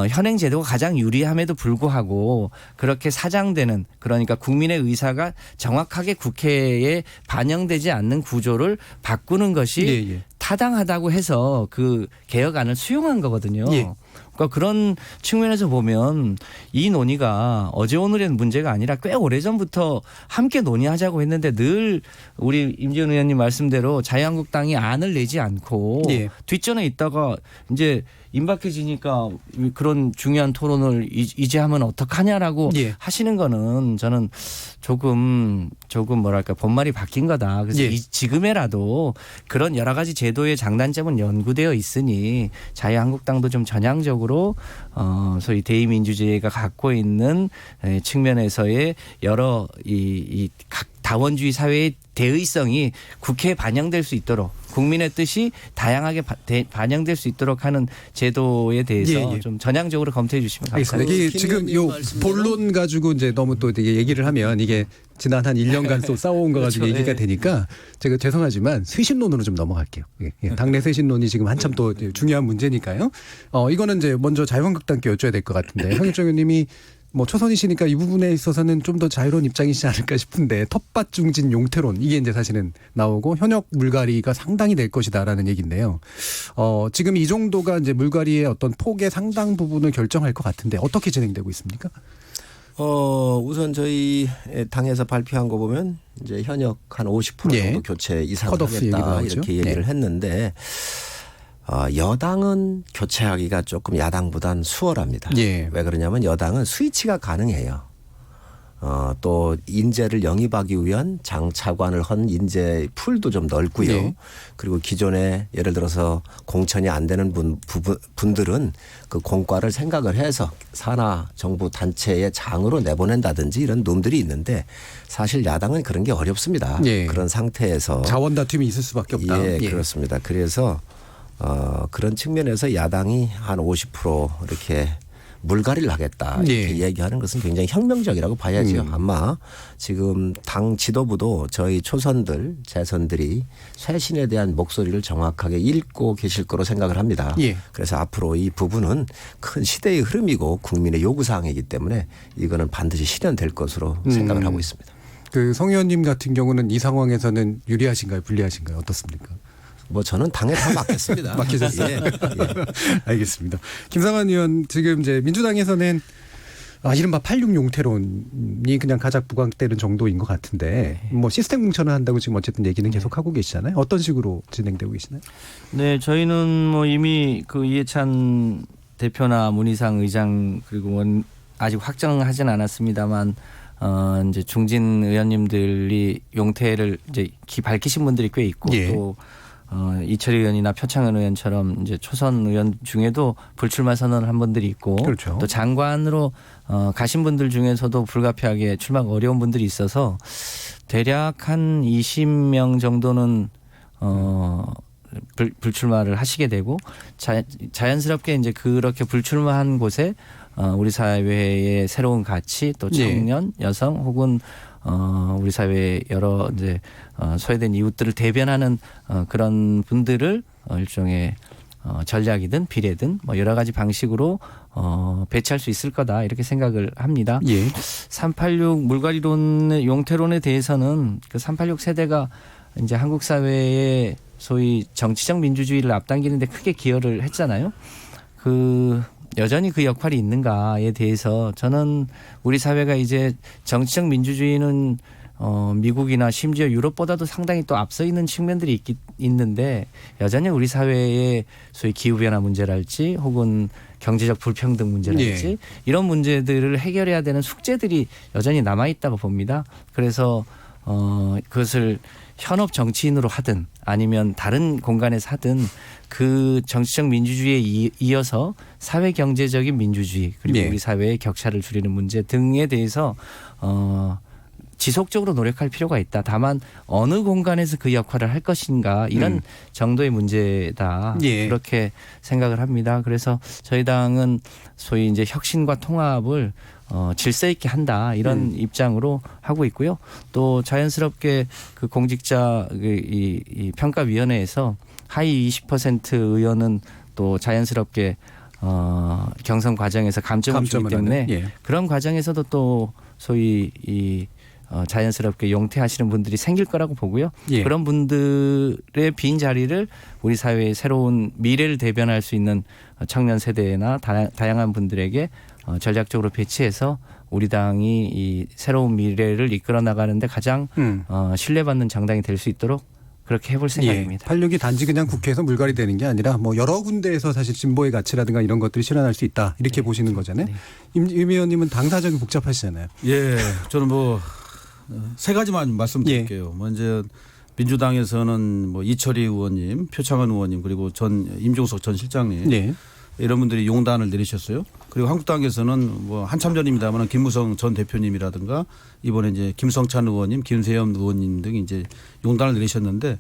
현행 제도가 가장 유리함에도 불구하고 그렇게 사장되는 그러니까 국민의 의사가 정확하게 국회에 반영되지 않는 구조를 바꾸는 것이 예, 예. 타당하다고 해서 그 개혁안을 수용한 거거든요. 예. 그러니까 그런 측면에서 보면 이 논의가 어제 오늘의 문제가 아니라 꽤 오래전부터 함께 논의하자고 했는데 늘 우리 임지은 의원님 말씀대로 자유한국당이 안을 내지 않고 예. 뒷전에 있다가 이제 임박해지니까 그런 중요한 토론을 이제 하면 어떡하냐라고 예. 하시는 거는 저는 조금 뭐랄까 본말이 바뀐 거다. 그래서 예. 지금에라도 그런 여러 가지 제도의 장단점은 연구되어 있으니 자유한국당도 좀 전향적으로 소위 대의민주주의가 갖고 있는 측면에서의 여러 각 다원주의 사회의 대의성이 국회에 반영될 수 있도록 국민의 뜻이 다양하게 반영될 수 있도록 하는 제도에 대해서 예. 좀 전향적으로 검토해 주시면 감사하겠습니다. 알겠습니다. 이게 지금 요 본론 가지고 이제 너무 또 되게 얘기를 하면 이게 지난 한 1년간 또 싸워온 거 가지고 그렇죠. 얘기가 예. 되니까 제가 죄송하지만 쇄신론으로 좀 넘어갈게요. 예. 당내 쇄신론이 지금 한참 또 중요한 문제니까요. 이거는 이제 먼저 자유한국당께 여쭤야 될 것 같은데 황일정 의원님이 뭐 초선이시니까 이 부분에 있어서는 좀 더 자유로운 입장이시지 않을까 싶은데 텃밭 중진 용태론 이게 이제 사실은 나오고 현역 물갈이가 상당히 될 것이다라는 얘기인데요. 지금 이 정도가 이제 물갈이의 어떤 폭의 상당 부분을 결정할 것 같은데 어떻게 진행되고 있습니까? 우선 저희 당에서 발표한 거 보면 이제 현역 한 50% 정도 예. 교체 이상을 컷오프 얘기도 하겠다 나오죠. 이렇게 얘기를 했는데 여당은 교체하기가 조금 야당보단 수월합니다. 예. 왜 그러냐면 여당은 스위치가 가능해요. 또 인재를 영입하기 위한 장차관을 헌 인재 풀도 좀 넓고요. 예. 그리고 기존에 예를 들어서 공천이 안 되는 분들은 그 공과를 생각을 해서 산하 정부 단체의 장으로 내보낸다든지 이런 놈들이 있는데 사실 야당은 그런 게 어렵습니다. 예. 그런 상태에서 자원 다툼이 있을 수밖에 없다. 예, 그렇습니다. 그래서 그런 측면에서 야당이 한 50% 이렇게 물갈이를 하겠다 이렇게 예. 얘기하는 것은 굉장히 혁명적이라고 봐야죠. 아마 지금 당 지도부도 저희 초선들 재선들이 쇄신에 대한 목소리를 정확하게 읽고 계실 거로 생각을 합니다. 예. 그래서 앞으로 이 부분은 큰 시대의 흐름이고 국민의 요구사항이기 때문에 이거는 반드시 실현될 것으로 생각을 하고 있습니다. 그 성 의원님 같은 경우는 이 상황에서는 유리하신가요, 불리하신가요, 어떻습니까? 뭐 저는 당에 다 맡겠습니다. 맡기셨어요? 예. 알겠습니다. 김상환 의원 지금 이제 민주당에서는 이른바 86 용태론이 그냥 가작 부각되는 정도인 것 같은데 뭐 시스템 공천을 한다고 지금 어쨌든 얘기는 계속 하고 계시잖아요. 어떤 식으로 진행되고 계시나요? 네, 저희는 뭐 이미 그 이해찬 대표나 문희상 의장 그리고 아직 확정하진 않았습니다만 이제 중진 의원님들이 용태를 이제 밝히신 분들이 꽤 있고 예. 또 이철희 의원이나 표창원 의원처럼 이제 초선 의원 중에도 불출마 선언을 한 분들이 있고 그렇죠. 또 장관으로 가신 분들 중에서도 불가피하게 출마가 어려운 분들이 있어서 대략 한 20명 정도는 불출마를 하시게 되고 자연스럽게 이제 그렇게 불출마한 곳에 우리 사회의 새로운 가치 또 청년, 여성 혹은 우리 사회의 여러 이제 소외된 이웃들을 대변하는 그런 분들을 일종의 전략이든 비례든 뭐 여러 가지 방식으로 배치할 수 있을 거다 이렇게 생각을 합니다. 예. 386 물갈이론의 용태론에 대해서는 그 386 세대가 이제 한국 사회의 소위 정치적 민주주의를 앞당기는 데 크게 기여를 했잖아요. 여전히 그 역할이 있는가에 대해서 저는 우리 사회가 이제 정치적 민주주의는 미국이나 심지어 유럽보다도 상당히 또 앞서 있는 측면들이 있는데 여전히 우리 사회의 소위 기후변화 문제랄지 혹은 경제적 불평등 문제랄지 이런 문제들을 해결해야 되는 숙제들이 여전히 남아있다고 봅니다. 그래서 그것을 현업 정치인으로 하든 아니면 다른 공간에서 하든 그 정치적 민주주의에 이어서 사회 경제적인 민주주의 그리고 우리 사회의 격차를 줄이는 문제 등에 대해서 지속적으로 노력할 필요가 있다. 다만 어느 공간에서 그 역할을 할 것인가 이런 정도의 문제다. 예. 그렇게 생각을 합니다. 그래서 저희 당은 소위 이제 혁신과 통합을 질서 있게 한다 이런 입장으로 하고 있고요. 또 자연스럽게 그 공직자 이 평가위원회에서 하위 20% 의원은 또 자연스럽게 경선 과정에서 감점을 주기 때문에 예. 그런 과정에서도 또 소위 자연스럽게 용퇴하시는 분들이 생길 거라고 보고요. 예. 그런 분들의 빈 자리를 우리 사회의 새로운 미래를 대변할 수 있는 청년 세대나 다양한 분들에게 전략적으로 배치해서 우리 당이 이 새로운 미래를 이끌어 나가는데 가장 신뢰받는 정당이 될 수 있도록 그렇게 해볼 생각입니다. 86이 단지 그냥 국회에서 물갈이 되는 게 아니라 뭐 여러 군데에서 사실 진보의 가치라든가 이런 것들이 실현할 수 있다 이렇게 보시는 거잖아요. 네. 임 의원님은 당 사정이 복잡하시잖아요. 예, 저는 뭐 세 가지만 말씀드릴게요. 먼저 민주당에서는 뭐 이철희 의원님, 표창원 의원님 그리고 임종석 전 실장님 네. 이런 분들이 용단을 내리셨어요. 그리고 한국당에서는 뭐 한참 전입니다만 김무성 전 대표님이라든가 이번에 이제 김성찬 의원님, 김세현 의원님 등이 이제 용단을 내리셨는데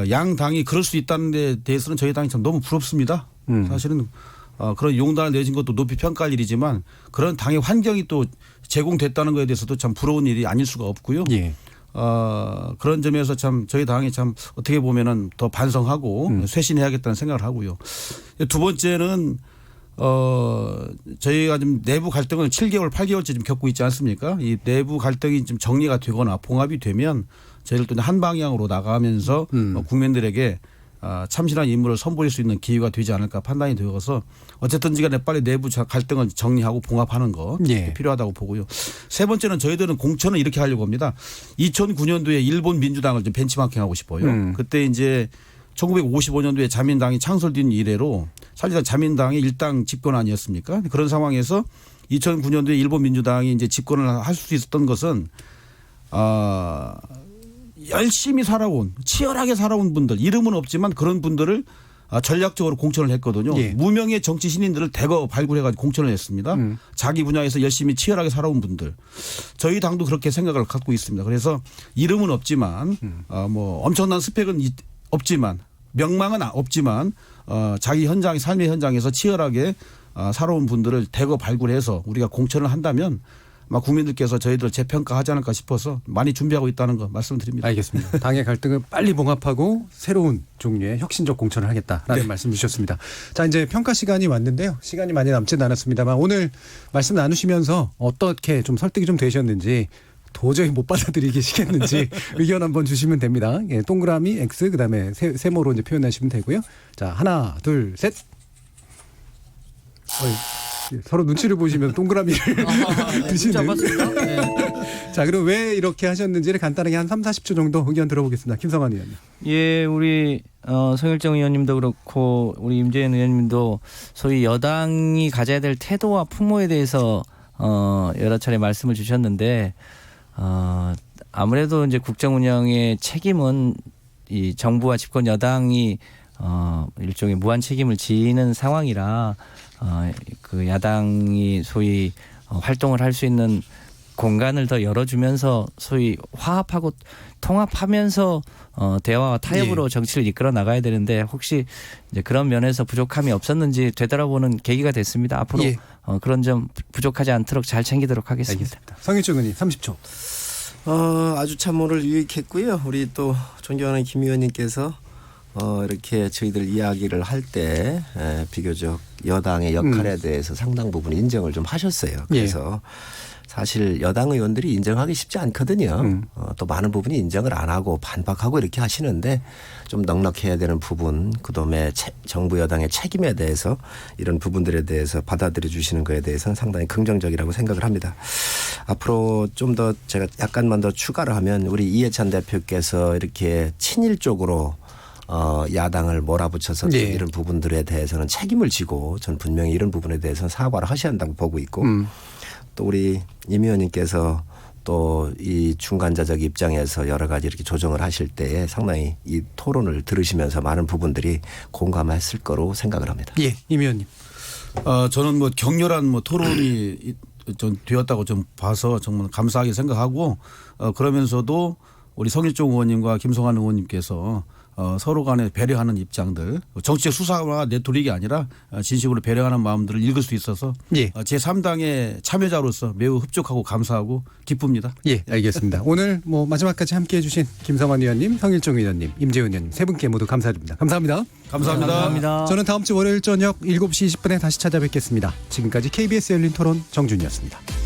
양 당이 그럴 수 있다는 데 대해서는 저희 당이 참 너무 부럽습니다. 사실은 그런 용단을 내신 것도 높이 평가할 일이지만 그런 당의 환경이 또 제공됐다는 것에 대해서도 참 부러운 일이 아닐 수가 없고요. 예. 그런 점에서 참 저희 당이 참 어떻게 보면은 더 반성하고 쇄신해야겠다는 생각을 하고요. 두 번째는 저희가 좀 내부 갈등은 7개월, 8개월째 좀 겪고 있지 않습니까? 이 내부 갈등이 좀 정리가 되거나 봉합이 되면 저희를 또 한 방향으로 나가면서 국민들에게 참신한 인물을 선보일 수 있는 기회가 되지 않을까 판단이 되어서 어쨌든지 간에 빨리 내부 갈등을 정리하고 봉합하는 거 예. 필요하다고 보고요. 세 번째는 저희들은 공천을 이렇게 하려고 합니다. 2009년도에 일본 민주당을 좀 벤치마킹하고 싶어요. 그때 이제 1955년도에 자민당이 창설된 이래로 사실상 자민당이 일당 집권 아니었습니까? 그런 상황에서 2009년도에 일본 민주당이 이제 집권을 할 수 있었던 것은 열심히 살아온 치열하게 살아온 분들 이름은 없지만 그런 분들을 전략적으로 공천을 했거든요. 예. 무명의 정치 신인들을 대거 발굴해가지고 공천을 했습니다. 자기 분야에서 열심히 치열하게 살아온 분들. 저희 당도 그렇게 생각을 갖고 있습니다. 그래서 이름은 없지만 뭐 엄청난 스펙은 없지만 명망은 없지만 자기 현장 삶의 현장에서 치열하게 살아온 분들을 대거 발굴해서 우리가 공천을 한다면 아마 국민들께서 저희들 재평가하지 않을까 싶어서 많이 준비하고 있다는 거 말씀드립니다. 알겠습니다. 당의 갈등을 빨리 봉합하고 새로운 종류의 혁신적 공천을 하겠다라는 말씀 주셨습니다. 자, 이제 평가 시간이 왔는데요. 시간이 많이 남지는 않았습니다만 오늘 말씀 나누시면서 어떻게 좀 설득이 좀 되셨는지 도저히 못 받아들이시겠는지 의견 한번 주시면 됩니다. 예, 동그라미 X 그다음에 세모로 이제 표현하시면 되고요. 자, 하나, 둘, 셋. 서로 눈치를 보시면 동그라미를 드시는. 네. 자, 그럼 왜 이렇게 하셨는지를 간단하게 한 3, 40초 정도 의견 들어보겠습니다. 김성환 의원님. 예, 우리 성일정 의원님도 그렇고 우리 임재현 의원님도 소위 여당이 가져야 될 태도와 풍모에 대해서 여러 차례 말씀을 주셨는데 아무래도 이제 국정 운영의 책임은 이 정부와 집권 여당이 일종의 무한 책임을 지는 상황이라 그 야당이 소위 활동을 할 수 있는 공간을 더 열어주면서 소위 화합하고 통합하면서 대화와 타협으로 예. 정치를 이끌어 나가야 되는데 혹시 이제 그런 면에서 부족함이 없었는지 되돌아보는 계기가 됐습니다. 앞으로 예. 그런 점 부족하지 않도록 잘 챙기도록 하겠습니다. 알겠습니다. 성일정 의원님 30초. 아주 참 오늘 유익했고요. 우리 또 존경하는 김 의원님께서 이렇게 저희들 이야기를 할 때 비교적 여당의 역할에 대해서 상당 부분 인정을 좀 하셨어요. 그래서 사실 여당 의원들이 인정하기 쉽지 않거든요. 또 많은 부분이 인정을 안 하고 반박하고 이렇게 하시는데 좀 넉넉해야 되는 부분 그다음에 정부 여당의 책임에 대해서 이런 부분들에 대해서 받아들여 주시는 거에 대해서는 상당히 긍정적이라고 생각을 합니다. 앞으로 좀 더 제가 약간만 더 추가를 하면 우리 이해찬 대표께서 이렇게 친일 쪽으로 야당을 몰아붙여서 네. 이런 부분들에 대해서는 책임을 지고 전 분명히 이런 부분에 대해서는 사과를 하셔야 한다고 보고 있고 또 우리 임 의원님께서 또 이 중간자적 입장에서 여러 가지 이렇게 조정을 하실 때에 상당히 이 토론을 들으시면서 많은 부분들이 공감했을 거로 생각을 합니다. 예, 임 의원님. 저는 뭐 격렬한 뭐 토론이 좀 되었다고 좀 봐서 정말 감사하게 생각하고 그러면서도 우리 성일종 의원님과 김성환 의원님께서 서로 간에 배려하는 입장들 정치적 수사와 내돌이기 아니라 진심으로 배려하는 마음들을 읽을 수 있어서 예. 제3당의 참여자로서 매우 흡족하고 감사하고 기쁩니다. 예, 알겠습니다. 오늘 뭐 마지막까지 함께해 주신 김성환 의원님, 성일종 의원님, 임재훈 의원님 세 분께 모두 감사드립니다. 감사합니다. 감사합니다. 저는 다음 주 월요일 저녁 7시 20분에 다시 찾아뵙겠습니다. 지금까지 KBS 열린 토론 정준이었습니다.